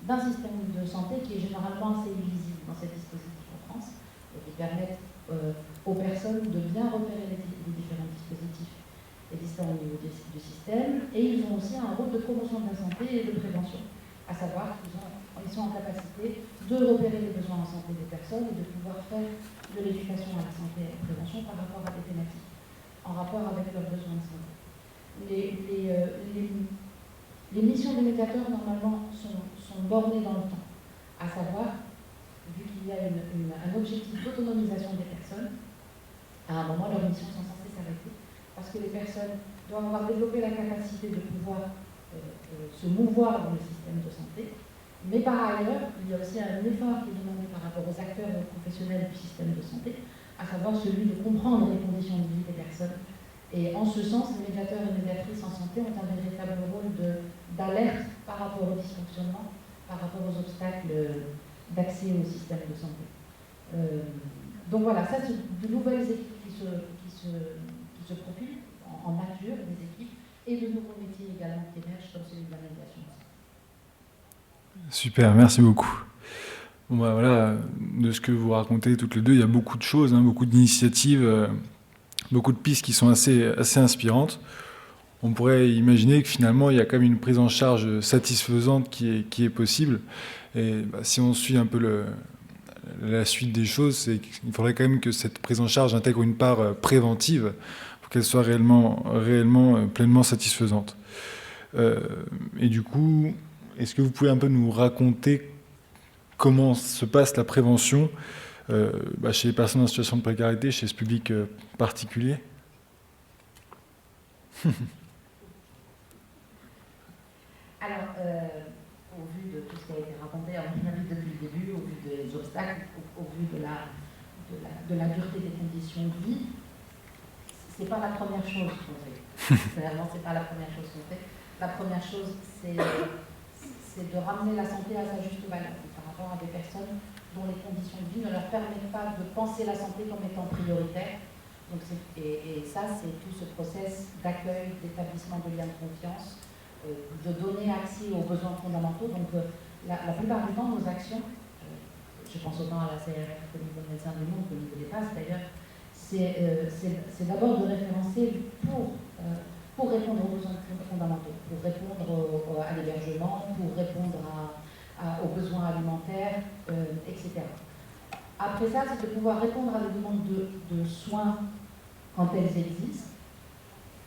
d'un système de santé qui est généralement assez illisible dans ces dispositifs en France, et qui permettent aux personnes de bien repérer les différents dispositifs existants au niveau du système, et ils ont aussi un rôle de promotion de la santé et de prévention, à savoir qu'ils sont en capacité de repérer les besoins en santé des personnes et de pouvoir faire de l'éducation à la santé et à la prévention par rapport à des thématiques en rapport avec leurs besoins de santé. Les missions des médiateurs, normalement, sont bornées dans le temps, à savoir, vu qu'il y a un objectif d'autonomisation des personnes, à un moment, leurs missions sont censées s'arrêter, parce que les personnes doivent avoir développé la capacité de pouvoir se mouvoir dans le système de santé, mais par ailleurs, il y a aussi un effort qui est demandé par rapport aux acteurs professionnels du système de santé, à savoir celui de comprendre les conditions de vie des personnes. Et en ce sens, les médiateurs et médiatrices en santé ont un véritable rôle d'alerte par rapport au dysfonctionnement, par rapport aux obstacles d'accès au système de santé. Donc voilà, ça c'est de nouvelles équipes qui se profilent en nature, des équipes, et de nouveaux métiers également qui émergent, comme celui de la médiation. Super, merci beaucoup. Bon, bah, voilà, de ce que vous racontez toutes les deux, il y a beaucoup de choses, beaucoup d'initiatives, beaucoup de pistes qui sont assez inspirantes. On pourrait imaginer que finalement, il y a quand même une prise en charge satisfaisante qui est possible. Et si on suit un peu la suite des choses, c'est qu'il faudrait quand même que cette prise en charge intègre une part préventive pour qu'elle soit réellement pleinement satisfaisante. Et du coup, est-ce que vous pouvez un peu nous raconter comment se passe la prévention chez les personnes en situation de précarité, chez ce public particulier? Alors, au vu de tout ce qui a été raconté, à mon avis, depuis le début, au vu des obstacles, au vu de la dureté des conditions de vie, c'est pas la première chose qu'on fait. Finalement, c'est pas la première chose qu'on fait. La première chose, c'est de ramener la santé à sa juste valeur par rapport à des personnes dont les conditions de vie ne leur permettent pas de penser la santé comme étant prioritaire. Donc et ça, c'est tout ce process d'accueil, d'établissement de liens de confiance, de donner accès aux besoins fondamentaux. Donc la plupart du temps, nos actions, je pense autant à la CRF qu'au niveau de Médecins du Monde qu'au niveau des PASS d'ailleurs, c'est d'abord de référencer pour répondre aux besoins fondamentaux, pour répondre à l'hébergement, pour répondre aux besoins alimentaires, etc. Après ça, c'est de pouvoir répondre à des demandes de soins quand elles existent,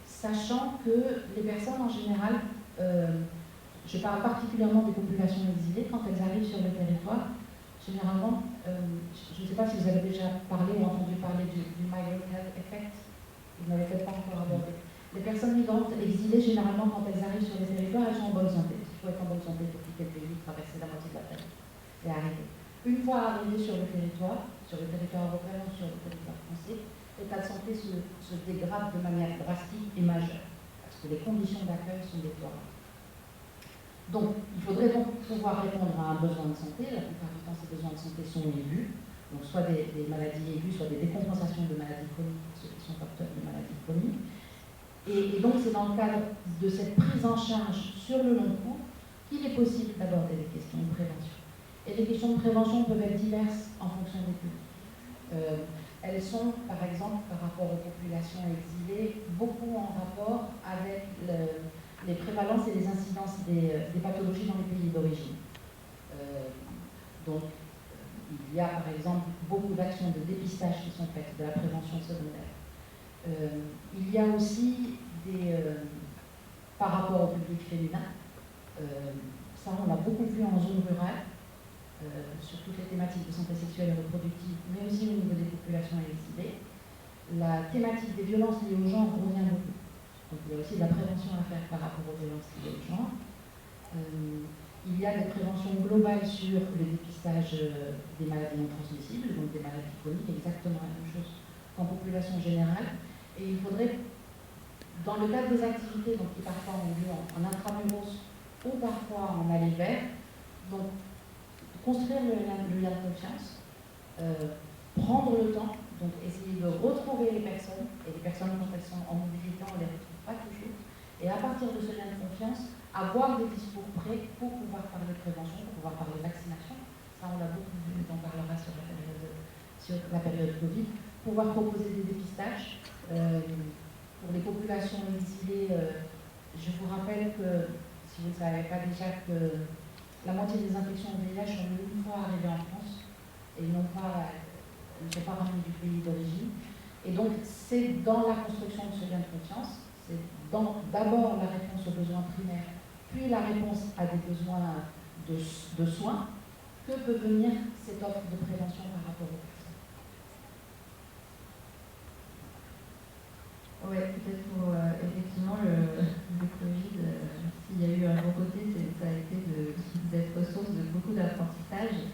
sachant que les personnes en général, je parle particulièrement des populations exilées, quand elles arrivent sur le territoire, généralement, je ne sais pas si vous avez déjà parlé ou entendu parler du migrant health effect, vous n'avez peut-être pas encore abordé. Les personnes migrantes exilées, généralement, quand elles arrivent sur les territoires, elles sont en bonne santé. Il faut être en bonne santé pour quitter le pays, traverser la moitié de la terre et arriver. Une fois arrivé sur le territoire européen ou sur le territoire français, l'état de santé se dégrade de manière drastique et majeure, parce que les conditions d'accueil sont déplorables. Donc, il faudrait donc pouvoir répondre à un besoin de santé. La plupart du temps, ces besoins de santé sont aigus, donc soit des maladies aiguës, soit des décompensations de maladies chroniques pour ceux qui sont porteurs de maladies chroniques. Et donc, c'est dans le cadre de cette prise en charge sur le long cours qu'il est possible d'aborder des questions de prévention. Et les questions de prévention peuvent être diverses en fonction des publics. Elles sont, par exemple, par rapport aux populations exilées, beaucoup en rapport avec les prévalences et les incidences des pathologies dans les pays d'origine. Donc, il y a, par exemple, beaucoup d'actions de dépistage qui sont faites, de la prévention secondaire. Il y a aussi par rapport au public féminin, ça on l'a beaucoup vu en zone rurale, sur toutes les thématiques de santé sexuelle et reproductive, mais aussi au niveau des populations exilées. La thématique des violences liées au genre revient beaucoup. Donc il y a aussi de la prévention à faire par rapport aux violences liées au genre. Il y a des préventions globales sur le dépistage des maladies non transmissibles, donc des maladies chroniques, exactement la même chose qu'en population population générale. Et il faudrait, dans le cadre des activités donc, qui parfois ont lieu en intramuros ou parfois en aller vers, donc construire le lien de confiance, prendre le temps, donc essayer de retrouver les personnes, et les personnes quand elles sont en mobilité, on ne les retrouve pas toujours, et à partir de ce lien de confiance, avoir des discours prêts pour pouvoir parler de prévention, pour pouvoir parler de vaccination. Ça, on l'a beaucoup vu, on parlera sur la période Covid. Pouvoir proposer des dépistages. Pour les populations exilées, je vous rappelle que, si vous ne savez pas déjà, que la moitié des infections au VIH sont une fois arrivées en France et ne sont pas ramenées du pays d'origine. Et donc, c'est dans la construction de ce lien de confiance, c'est d'abord la réponse aux besoins primaires, puis la réponse à des besoins de soins, que peut venir cette offre de prévention par rapport aux personnes. Oui, peut-être pour effectivement le Covid, s'il y a eu un bon côté, ça a été d'être source de beaucoup d'apprentissage.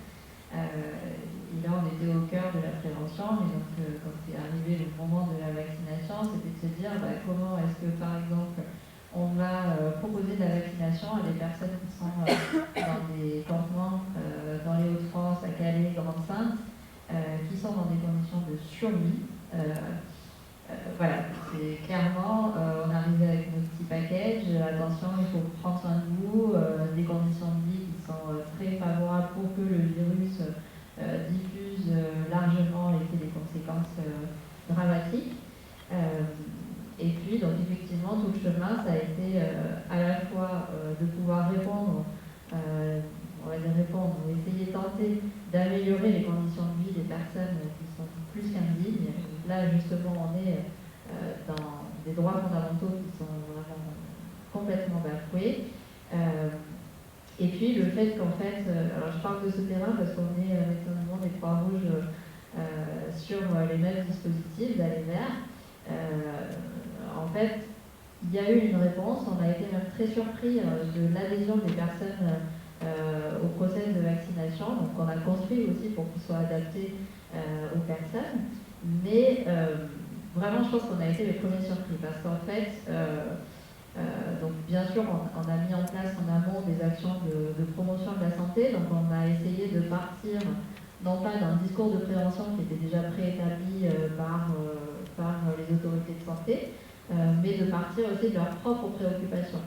Et là, on était au cœur de la prévention, mais donc quand c'est arrivé le moment de la vaccination, c'était de se dire comment est-ce que, par exemple, on va proposer de la vaccination à des personnes qui sont dans des campements dans les Hauts-de-France, à Calais, Grande-Sainte, qui sont dans des conditions de survie. Voilà, c'est clairement, on arrive avec nos petits packages, attention, il faut prendre soin de vous, des conditions de vie qui sont très favorables pour que le virus diffuse largement et qu'il y ait des conséquences dramatiques. Et puis, donc effectivement, tout le chemin, ça a été à la fois de pouvoir répondre, on va dire répondre, ou essayer, tenter d'améliorer les conditions de vie des personnes qui sont plus qu'indignes. Là, justement, on est dans des droits fondamentaux qui sont vraiment complètement bafoués. Et puis, le fait qu'en fait, alors je parle de ce terrain parce qu'on est notamment des Croix-Rouges sur les mêmes dispositifs d'aller vers. En fait, il y a eu une réponse, on a été même très surpris de l'adhésion des personnes au process de vaccination. Donc on a construit aussi pour qu'il soit adapté aux personnes. Mais vraiment, je pense qu'on a été les premiers surpris parce qu'en fait, donc bien sûr, on a mis en place en amont des actions de promotion de la santé. Donc on a essayé de partir non pas d'un discours de prévention qui était déjà préétabli par les autorités de santé, mais de partir aussi de leurs propres préoccupations.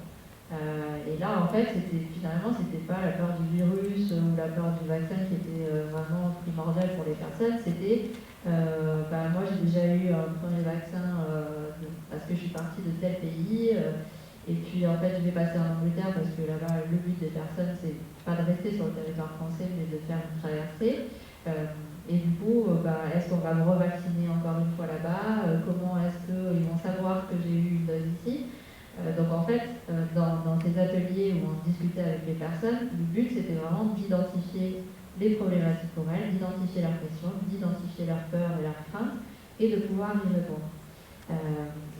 Et là, en fait, c'était pas la peur du virus ou la peur du vaccin qui était vraiment primordiale pour les personnes, c'était moi j'ai déjà eu un premier vaccin parce que je suis partie de tel pays, et puis en fait je vais passer en Angleterre parce que là-bas le but des personnes c'est pas de rester sur le territoire français mais de faire une traversée. Et du coup, est-ce qu'on va me revacciner encore une fois là-bas? Comment est-ce qu'ils vont savoir que j'ai eu une dose ici? Donc en fait, dans ces ateliers où on discutait avec les personnes, le but c'était vraiment d'identifier les problématiques pour elles, d'identifier leurs questions, d'identifier leurs peurs et leurs craintes, et de pouvoir y répondre.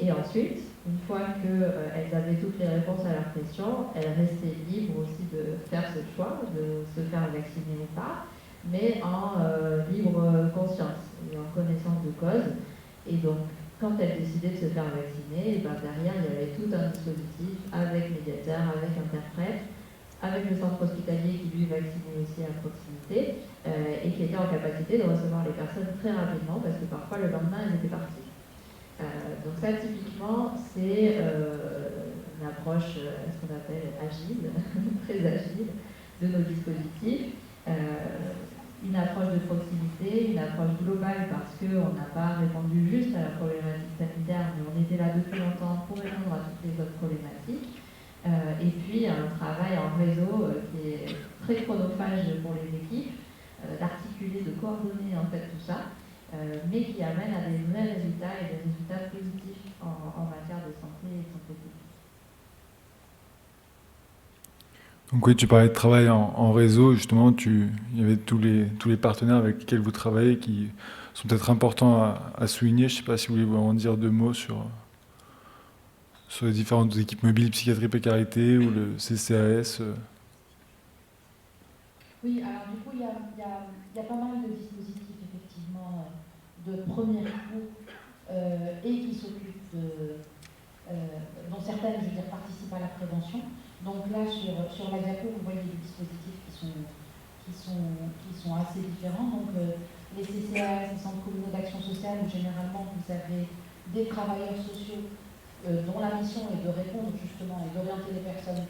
Et ensuite, une fois qu'elles avaient toutes les réponses à leurs questions, elles restaient libres aussi de faire ce choix, de se faire vacciner ou pas, mais en libre conscience et en connaissance de cause. Et donc, quand elles décidaient de se faire vacciner, derrière, il y avait tout un dispositif avec médiateur, avec interprète, avec le centre hospitalier qui lui vaccinait aussi à proximité et qui était en capacité de recevoir les personnes très rapidement parce que parfois le lendemain, elles étaient parties. Donc ça, typiquement, c'est une approche, ce qu'on appelle agile, très agile, de nos dispositifs. Une approche de proximité, une approche globale parce qu'on n'a pas répondu juste à la problématique sanitaire, mais on était là depuis longtemps pour répondre à toutes les autres problématiques. Et puis un travail en réseau qui est très chronophage pour les équipes, d'articuler, de coordonner en fait tout ça, mais qui amène à des vrais résultats et des résultats positifs en matière de santé et de santé publique. Donc oui, tu parlais de travail en réseau, justement, il y avait tous les partenaires avec lesquels vous travaillez qui sont peut-être importants à souligner. Je ne sais pas si vous voulez en dire deux mots sur les différentes équipes mobiles, psychiatrie précarité ou le CCAS. Oui, alors du coup, il y a pas mal de dispositifs, effectivement, de premier coup et qui s'occupent dont certaines, je veux dire, participent à la prévention. Donc là, sur la diapo, vous voyez des dispositifs qui sont assez différents. Donc les CCAS, les centres communaux d'action sociale, où généralement vous avez des travailleurs sociaux dont la mission est de répondre justement et d'orienter les personnes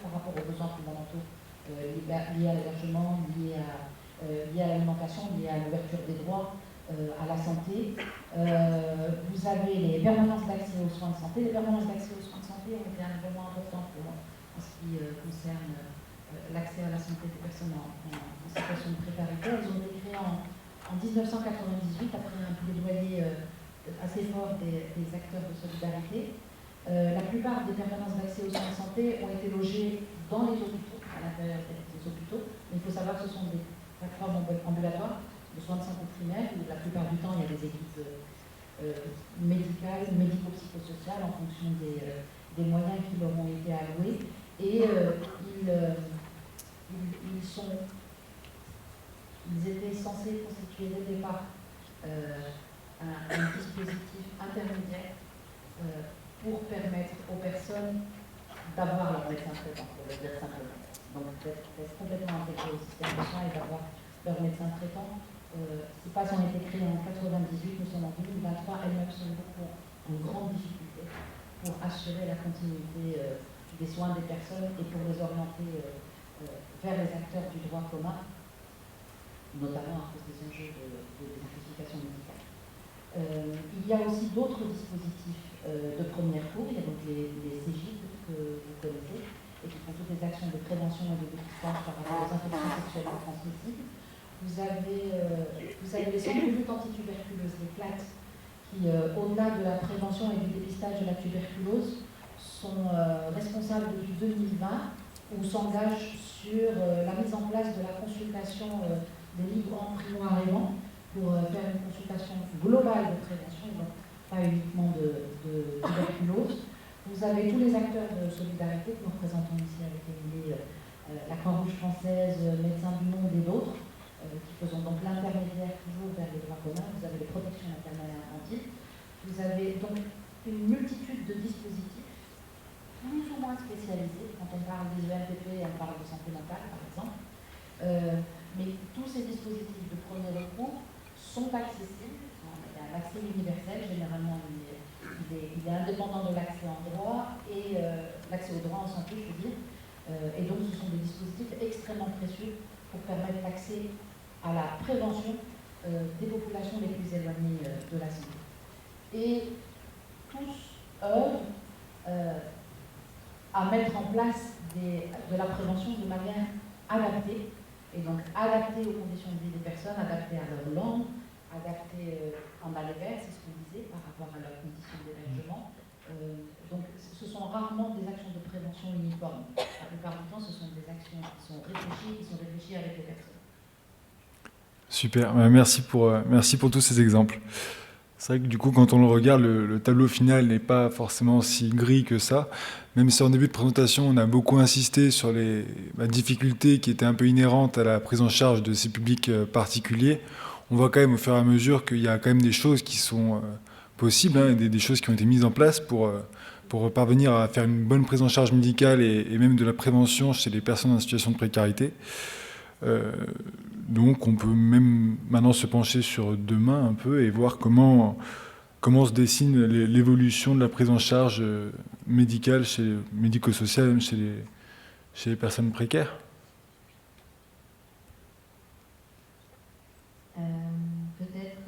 par rapport aux besoins fondamentaux liés à l'hébergement, liés à l'alimentation, liés à l'ouverture des droits, à la santé. Vous avez les permanences d'accès aux soins de santé. Les permanences d'accès aux soins de santé ont été un élément important en ce qui concerne l'accès à la santé des personnes en situation de précarité. Elles ont été créées en 1998 après un plaidoyer assez fort des acteurs de solidarité. La plupart des permanences d'accès aux soins de santé ont été logées dans les hôpitaux, à l'intérieur des hôpitaux. Mais il faut savoir que ce sont des plateformes ambulatoires de soins de santé primaire où la plupart du temps il y a des équipes médicales, médico-psychosociales en fonction des moyens qui leur ont été alloués. Et ils étaient censés constituer dès le départ un dispositif intermédiaire pour permettre aux personnes d'avoir leur médecin traitant, pour le dire simplement. Donc d'être complètement intégrés au système de soins et d'avoir leur médecin traitant. Ces passes ont été créées en 1998, nous sommes en 2023, elles-mêmes sont beaucoup en grande difficulté pour assurer la continuité des soins des personnes et pour les orienter vers les acteurs du droit commun, notamment à cause des enjeux de désertification médicale. Il y a aussi d'autres dispositifs de premier recours. Il y a donc les CGIP que vous connaissez et qui font toutes les actions de prévention et de dépistage par rapport aux infections sexuellement transmissibles. Vous avez les centres de lutte antituberculose, les CLAT, qui, au-delà de la prévention et du dépistage de la tuberculose, sont responsables depuis 2020 ou s'engagent sur la mise en place de la consultation des livres en primo-arrivants pour faire une consultation globale de prévention, donc pas uniquement de tuberculose. Vous avez tous les acteurs de solidarité que nous représentons ici avec Émilie, la Croix-Rouge française, Médecins du Monde et d'autres, qui faisons donc l'intermédiaire toujours vers les droits communs. Vous avez les protections maternelles et infantile. Vous avez donc une multitude de dispositifs plus ou moins spécialisés. Quand on parle des EMPP, on parle de santé mentale par exemple. Mais tous ces dispositifs de premier recours sont accessibles. Il y a l'accès universel, généralement il est indépendant de l'accès en droit et l'accès au droit en santé, je veux dire. Et donc ce sont des dispositifs extrêmement précieux pour permettre l'accès à la prévention des populations les plus éloignées de la santé. Et tous œuvrent à mettre en place de la prévention de manière adaptée, et donc adaptée aux conditions de vie des personnes, adaptée à leur langue, adaptée en aller-vers, c'est ce qu'on disait, par rapport à leurs conditions d'hébergement. Donc ce sont rarement des actions de prévention uniformes. La plupart du temps, ce sont des actions qui sont réfléchies avec les personnes. Super, merci pour tous ces exemples. C'est vrai que du coup, quand on le regarde, le tableau final n'est pas forcément si gris que ça. Même si en début de présentation, on a beaucoup insisté sur les difficultés qui étaient un peu inhérentes à la prise en charge de ces publics particuliers, on voit quand même au fur et à mesure qu'il y a quand même des choses qui sont possibles, hein, des choses qui ont été mises en place pour parvenir à faire une bonne prise en charge médicale et même de la prévention chez les personnes en situation de précarité. Donc on peut même maintenant se pencher sur demain un peu et voir comment se dessine l'évolution de la prise en charge médicale, médico-sociale, même chez les personnes précaires. Peut-être,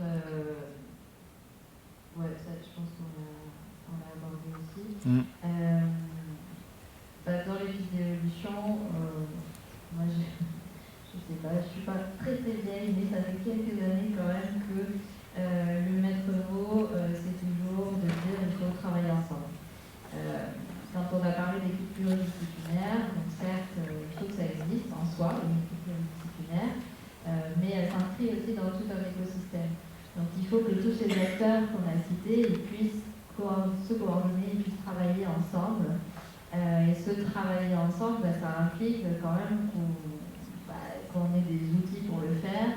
ouais, ça, je pense qu'on l'a abordé aussi. Dans les listes d'évolution, moi je sais pas, je suis pas très vieille, mais ça fait quelques années quand même que le maître mot, c'est toujours de dire qu'il faut travailler ensemble. Quand on a parlé d'équipe pluridisciplinaire, donc certes, il faut que ça existe en soi, une équipe pluridisciplinaire, mais elle s'inscrit aussi dans tout un écosystème. Donc il faut que tous ces acteurs qu'on a cités, ils puissent se coordonner, ils puissent travailler ensemble. Et ce travailler ensemble, ça implique quand même qu'on ait des outils pour le faire,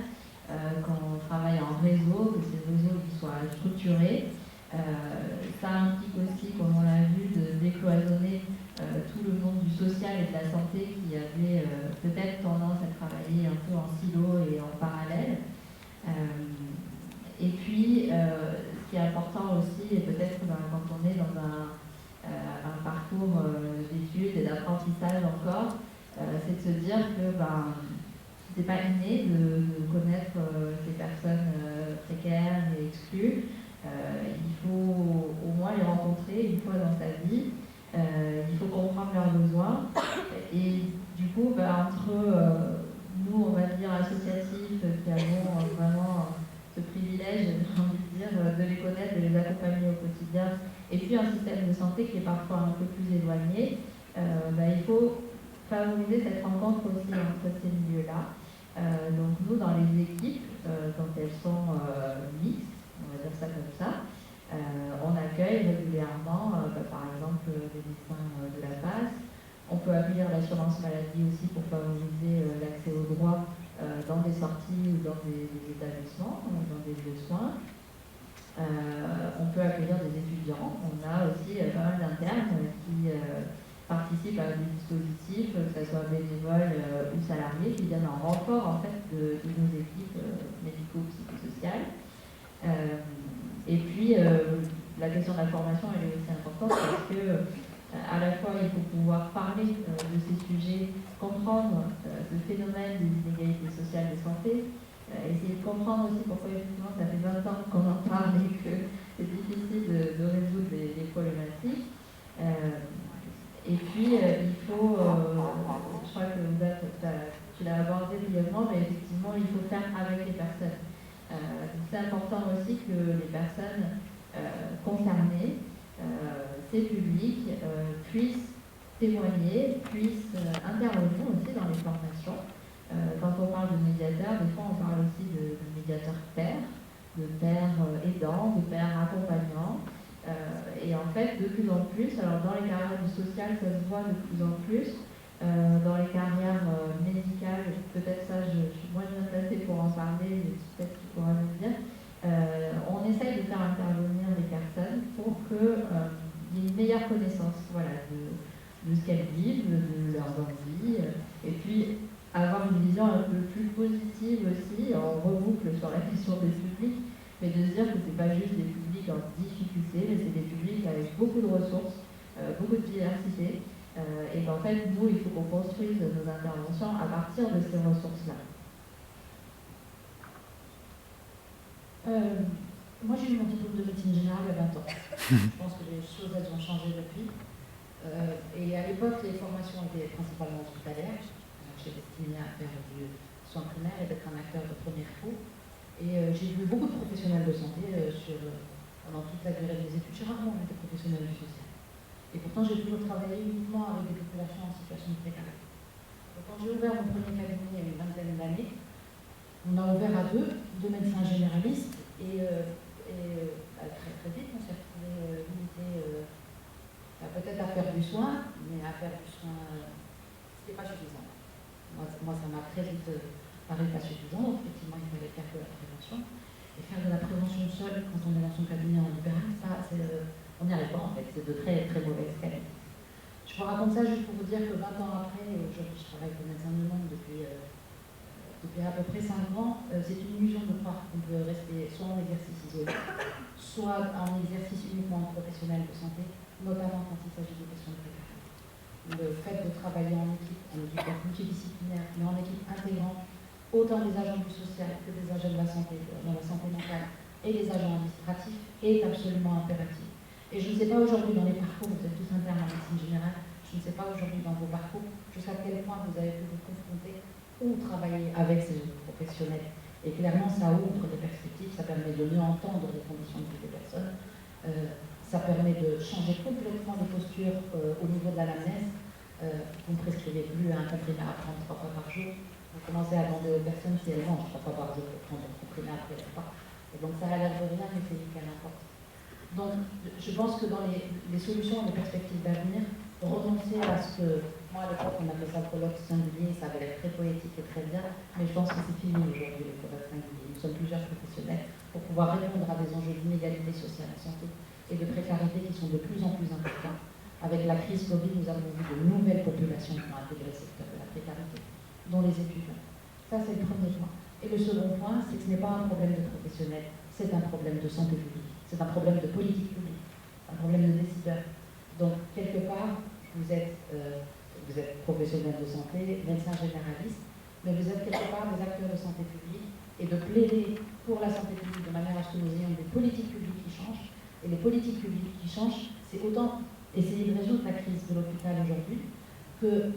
quand on travaille en réseau, que ces réseaux qui soient structurés. Ça implique aussi, comme on l'a vu, de décloisonner tout le monde du social et de la santé qui avait peut-être tendance à travailler un peu en silo et en parallèle. Et puis, ce qui est important aussi, et peut-être quand on est dans un parcours d'études et d'apprentissage encore, c'est de se dire que c'est pas inné de connaître ces personnes précaires et exclues. Il faut au moins les rencontrer une fois dans sa vie. Il faut comprendre leurs besoins. Et du coup, entre nous, on va dire associatifs, qui avons vraiment ce privilège, j'ai envie de dire, de les connaître, de les accompagner au quotidien, et puis un système de santé qui est parfois un peu plus éloigné, il faut favoriser cette rencontre aussi entre ces milieux-là. Donc nous, dans les équipes, quand elles sont mixtes, on va dire ça comme ça, on accueille régulièrement, par exemple, des médecins de la passe. On peut accueillir l'assurance maladie aussi pour favoriser l'accès aux droits dans des sorties ou dans des établissements, dans des lieux de soins. On peut accueillir des étudiants. On a aussi pas mal d'internes qui participent à des dispositifs, que ce soit bénévoles ou salariés, qui viennent en renfort en fait de nos équipes médico-psychosociales. Et puis la question de la formation elle est aussi importante parce que à la fois il faut pouvoir parler de ces sujets, comprendre ce phénomène des inégalités sociales de santé, essayer de comprendre aussi pourquoi effectivement ça fait 20 ans qu'on en parle et que c'est difficile de résoudre les problématiques. Et puis, il faut, je crois que tu l'as abordé brièvement, mais effectivement, il faut faire avec les personnes. C'est important aussi que les personnes concernées, ces publics, puissent témoigner, puissent intervenir aussi dans les formations. Quand on parle de médiateurs, des fois on parle aussi de médiateurs pairs, de pairs aidants, de pairs accompagnants. Et en fait, de plus en plus, alors dans les carrières du social, ça se voit de plus en plus. Dans les carrières médicales, peut-être ça, je suis moins bien placée pour en parler, mais peut-être tu pourras me dire. On essaye de faire intervenir les personnes pour qu'il y ait une meilleure connaissance de ce qu'elles vivent, de leurs envies, et puis avoir une vision un peu plus positive aussi, en reboucle sur la question des publics, mais de se dire que ce n'est pas juste des publics en difficulté, mais c'est des publics avec beaucoup de ressources, beaucoup de diversité, et qu'en fait, nous, il faut qu'on construise nos interventions à partir de ces ressources-là. Moi, j'ai eu mon diplôme de médecine générale il y a 20 ans. Je pense que les choses, elles ont changé depuis. Et à l'époque, les formations étaient principalement hospitalières. J'étais destinée à faire du soin primaire et d'être un acteur de premier coup. Et j'ai vu beaucoup de professionnels de santé pendant toute la durée des études. J'ai rarement vu des professionnels du social. Et pourtant, j'ai toujours travaillé uniquement avec des populations en situation de précarité. Donc, quand j'ai ouvert mon premier cabinet il y a une vingtaine d'années, on a ouvert à deux médecins généralistes. Et très très vite, on s'est retrouvé limité peut-être à faire du soin, mais à faire du soin, c'était pas suffisant. Moi, ça m'a très vite paru pas suffisant. Donc, effectivement, il fallait faire de la prévention. Et faire de la prévention seule quand on est dans son cabinet en libéral, ça, on n'y arrive pas en fait. C'est de très très mauvaise qualité. Je vous raconte ça juste pour vous dire que 20 ans après, aujourd'hui, je travaille comme médecin du monde depuis à peu près 5 ans. C'est une illusion de croire qu'on peut rester soit en exercice isolé, soit en exercice uniquement professionnel de santé, notamment quand il s'agit de questions de précarité. Le fait de travailler en équipe multidisciplinaire, mais en équipe intégrante, autant des agents du social que des agents de la santé, dans la santé mentale, et les agents administratifs, est absolument impératif. Et je ne sais pas aujourd'hui dans les parcours, vous êtes tous internes en médecine générale, je ne sais pas aujourd'hui dans vos parcours jusqu'à quel point vous avez pu vous confronter ou travailler avec ces professionnels. Et clairement, ça ouvre des perspectives, ça permet de mieux entendre les conditions de vie des personnes, ça permet de changer complètement les postures au niveau de l'anamnèse. Vous ne prescrivez plus un comprimé à prendre 3 fois par jour. Vous commencez à demander aux personnes si elles mangent 3 fois par jour pour prendre un comprimé après le repas. Et donc ça a l'air de rien, mais c'est qu'elle importe. Donc je pense que dans les solutions, les perspectives d'avenir, renoncer à ce que, moi à l'époque on appelait ça le colloque singulier, ça avait l'air très poétique et très bien, mais je pense que c'est fini aujourd'hui le colloque singulier. Nous sommes plusieurs professionnels pour pouvoir répondre à des enjeux d'inégalité sociale en santé et de précarité qui sont de plus en plus importants. Avec la crise Covid, nous avons vu de nouvelles populations qui ont intégré le secteur de la précarité, dont les étudiants. Ça, c'est le premier point. Et le second point, c'est que ce n'est pas un problème de professionnels, c'est un problème de santé publique, c'est un problème de politique publique, un problème de décideurs. Donc, quelque part, vous êtes professionnel de santé, médecin généraliste, mais vous êtes quelque part des acteurs de santé publique et de plaider pour la santé publique de manière à ce que nous ayons des politiques publiques qui changent. Et les politiques publiques qui changent, c'est autant essayer de résoudre la crise de l'hôpital aujourd'hui que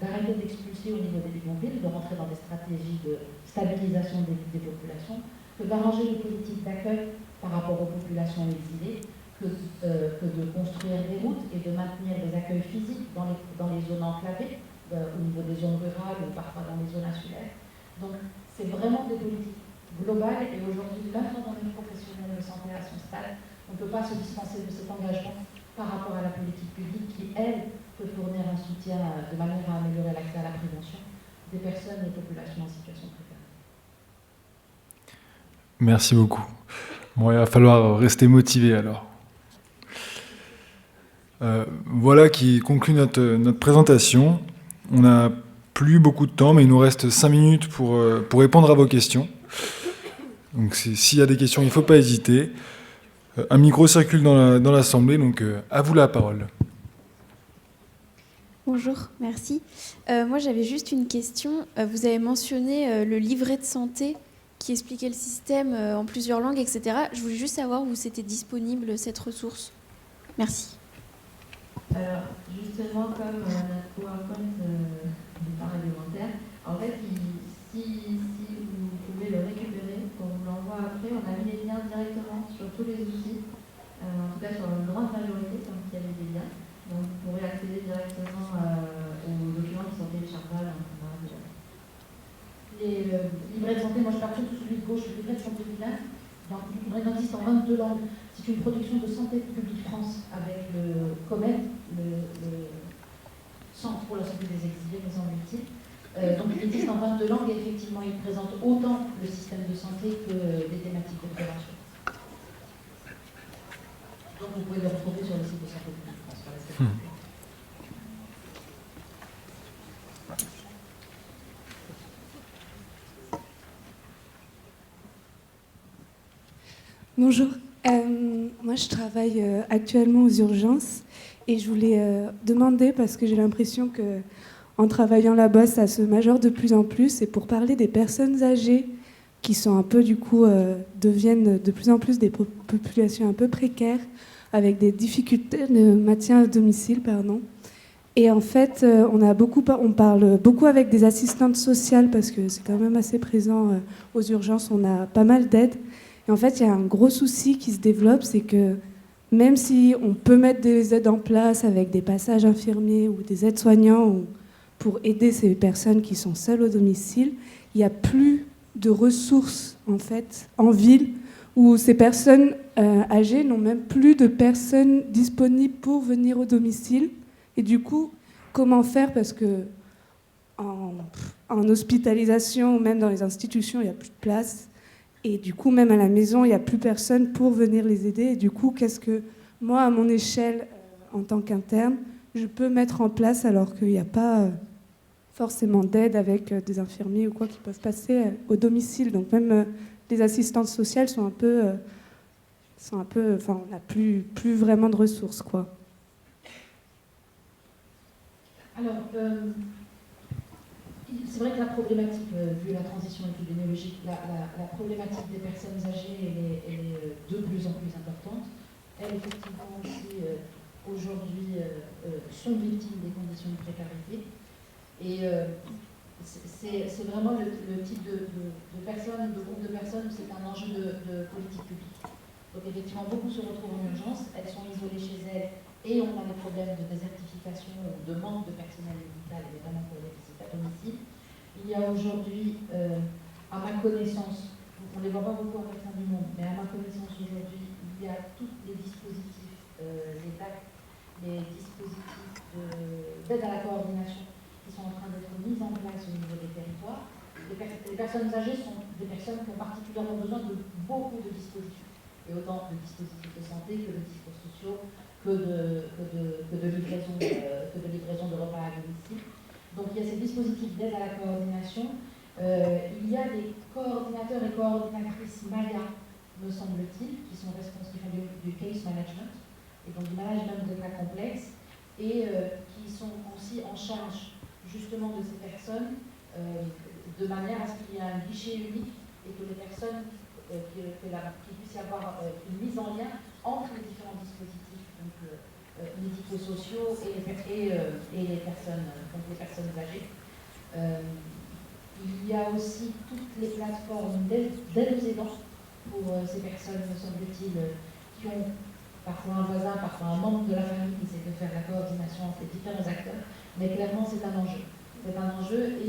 d'arrêter d'expulser au niveau des bidonvilles, de rentrer dans des stratégies de stabilisation des populations, que d'arranger les politiques d'accueil par rapport aux populations exilées, que de construire des routes et de maintenir des accueils physiques dans les zones enclavées, au niveau des zones rurales ou parfois dans les zones insulaires. Donc c'est vraiment des politiques globales et aujourd'hui, même quand on est professionnel de santé à son stade, on ne peut pas se dispenser de cet engagement par rapport à la politique publique qui, elle, peut fournir un soutien de manière à améliorer l'accès à la prévention des personnes et populations en situation précaire. Merci beaucoup. Bon, il va falloir rester motivé alors. Voilà qui conclut notre présentation. On n'a plus beaucoup de temps, mais il nous reste 5 minutes pour répondre à vos questions. Donc s'il y a des questions, il ne faut pas hésiter. Un micro circule dans l'Assemblée, donc à vous la parole. Bonjour, merci. Moi, j'avais juste une question. Vous avez mentionné le livret de santé qui expliquait le système en plusieurs langues, etc. Je voulais juste savoir où c'était disponible, cette ressource. Merci. Alors, justement, comme notre PowerPoint du temps réglementaire, en fait, si vous pouvez le récupérer, on vous l'envoie après, on a mis les liens directement sur tous les outils, en tout cas sur une grande majorité, comme il y avait des liens. Donc, vous pourrez accéder directement aux documents qui sont téléchargeables. Les livrets de santé, moi je pars surtout celui de gauche, le livret de santé bilingue. Donc, il existe en 22 langues. C'est une production de Santé publique France avec le COMED, le Centre pour la santé des exilés, mais en multiple. Donc, il existe en 22 langues et effectivement, il présente autant le système de santé que des thématiques de prévention. Donc, vous pouvez le retrouver sur le site de Santé publique France. Bonjour, moi je travaille actuellement aux urgences et je voulais demander, parce que j'ai l'impression qu'en travaillant là-bas ça se majeure de plus en plus, et pour parler des personnes âgées qui sont un peu du coup, deviennent de plus en plus des populations un peu précaires avec des difficultés de maintien à domicile, pardon. Et en fait, on parle beaucoup avec des assistantes sociales parce que c'est quand même assez présent aux urgences, on a pas mal d'aide. Et en fait, il y a un gros souci qui se développe, c'est que même si on peut mettre des aides en place avec des passages infirmiers ou des aides-soignants pour aider ces personnes qui sont seules au domicile, il n'y a plus de ressources en fait en ville où ces personnes âgées n'ont même plus de personnes disponibles pour venir au domicile. Et du coup, comment faire? Parce que en hospitalisation ou même dans les institutions, il n'y a plus de place. Et du coup, même à la maison, il n'y a plus personne pour venir les aider. Et du coup, qu'est-ce que moi, à mon échelle, en tant qu'interne, je peux mettre en place alors qu'il n'y a pas forcément d'aide avec des infirmiers ou quoi qui peuvent passer au domicile. Donc même les assistantes sociales sont un peu, enfin, on n'a plus vraiment de ressources, quoi. Alors, c'est vrai que la problématique, vu la transition épidémiologique, la problématique des personnes âgées, elle est de plus en plus importante. Elles, effectivement, aussi, aujourd'hui, sont victimes des conditions de précarité. Et c'est vraiment le type de personnes, de groupe de personnes, c'est un enjeu de politique publique. Donc, effectivement, beaucoup se retrouvent en urgence, elles sont isolées chez elles, et on a des problèmes de désertification ou de manque de personnel médical, et notamment pour les visites à domicile. Il y a aujourd'hui, à ma connaissance, on ne les voit pas beaucoup à du monde, mais à ma connaissance aujourd'hui, il y a tous les dispositifs, les actes les dispositifs d'aide à la coordination qui sont en train d'être mis en place au niveau des territoires. Les personnes âgées sont des personnes qui ont particulièrement besoin de beaucoup de dispositifs, et autant de dispositifs de santé que de dispositifs sociaux, que de livraison de repas à domicile. Donc il y a ces dispositifs d'aide à la coordination. Il y a des coordinateurs et coordinatrices Maya, me semble-t-il, qui sont responsables du case management, et donc du management de cas complexes, et qui sont aussi en charge justement de ces personnes, de manière à ce qu'il y ait un guichet unique et que les personnes, qu'il puisse y avoir une mise en lien entre les différents dispositifs, donc médico-sociaux et les personnes, donc les personnes âgées. Il y a aussi toutes les plateformes d'aide aux aidants pour ces personnes, me semble-t-il, qui ont parfois un voisin, parfois un membre de la famille qui essaie de faire la coordination entre les différents acteurs, mais clairement c'est un enjeu. C'est un enjeu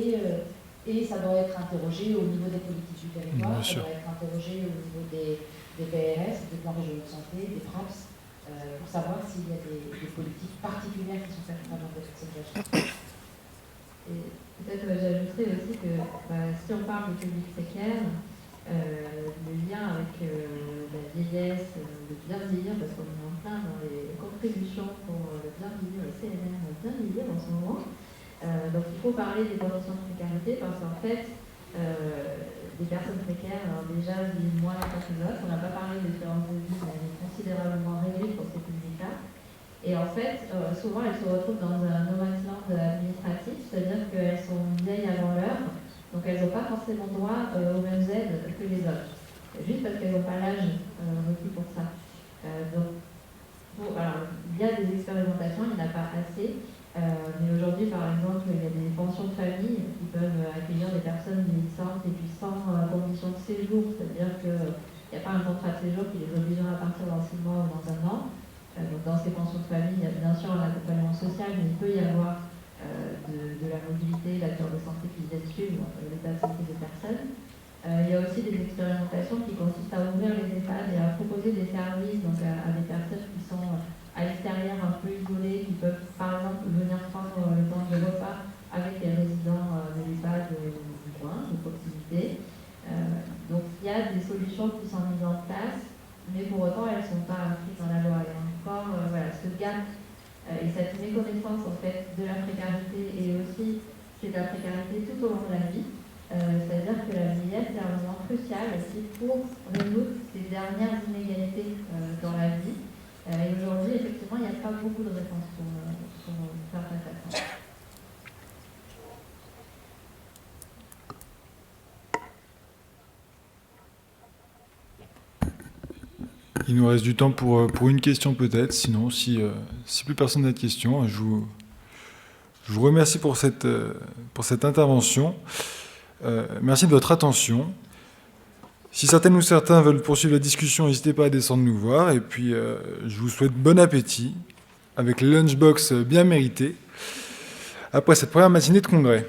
et ça doit être interrogé au niveau des politiques du territoire, ça doit être interrogé au niveau des PRS, des plans régionaux de santé, des PRAPS, pour savoir s'il y a des politiques particulières qui sont faites en faveur des personnes âgées. Et peut-être j'ajouterais aussi que si on parle de public précaire, le lien avec la vieillesse, le bien vieillir, parce qu'on est en plein dans les contributions pour le bien vieillir, le CNR bien vieillir en ce moment. Donc il faut parler des conditions de précarité parce qu'en fait, les personnes précaires, alors déjà, vivent moins longtemps que d'autres. On n'a pas parlé de l'espérance de vie, mais elle est considérablement réduite pour ces publics-là. Et en fait, souvent, elles se retrouvent dans un no man's land administratif, c'est-à-dire qu'elles sont vieilles avant l'heure, donc elles n'ont pas forcément droit aux mêmes aides que les autres, juste parce qu'elles n'ont pas l'âge requis pour ça. Alors, il y a des expérimentations, il n'y en a pas assez, mais aujourd'hui, par exemple, il y a des pensions de famille qui peuvent accueillir des personnes vieillissantes et puis sans condition de séjour, c'est-à-dire qu'il n'y a pas un contrat de séjour qui les obligera à partir dans 6 mois ou dans 1 an. Donc dans ces pensions de famille, il y a bien sûr un accompagnement social, mais il peut y avoir de la mobilité, la cure de santé qui viennent suivre l'état de santé des personnes. Il y a aussi des expérimentations qui consistent à ouvrir les EHPAD et à proposer des services donc à des personnes qui sont à l'extérieur, un peu isolées, qui peuvent par exemple venir prendre le temps de repas avec les résidents de l'EHPAD du coin, de proximité. Donc il y a des solutions qui sont mises en place, mais pour autant elles ne sont pas inscrites dans la loi. Et encore, voilà, ce gap et cette méconnaissance en fait de la précarité, et aussi c'est de la précarité tout au long de la vie. C'est-à-dire que la vieillesse est un moment crucial aussi pour résoudre ces dernières inégalités dans la vie. Et aujourd'hui, effectivement, il n'y a pas beaucoup de réponses pour faire face à ça. Il nous reste du temps pour une question peut-être. Sinon, si plus personne n'a de questions, je vous remercie pour cette intervention. Merci de votre attention. Si certaines ou certains veulent poursuivre la discussion, n'hésitez pas à descendre nous voir. Et puis, je vous souhaite bon appétit avec les lunchbox bien mérités après cette première matinée de congrès.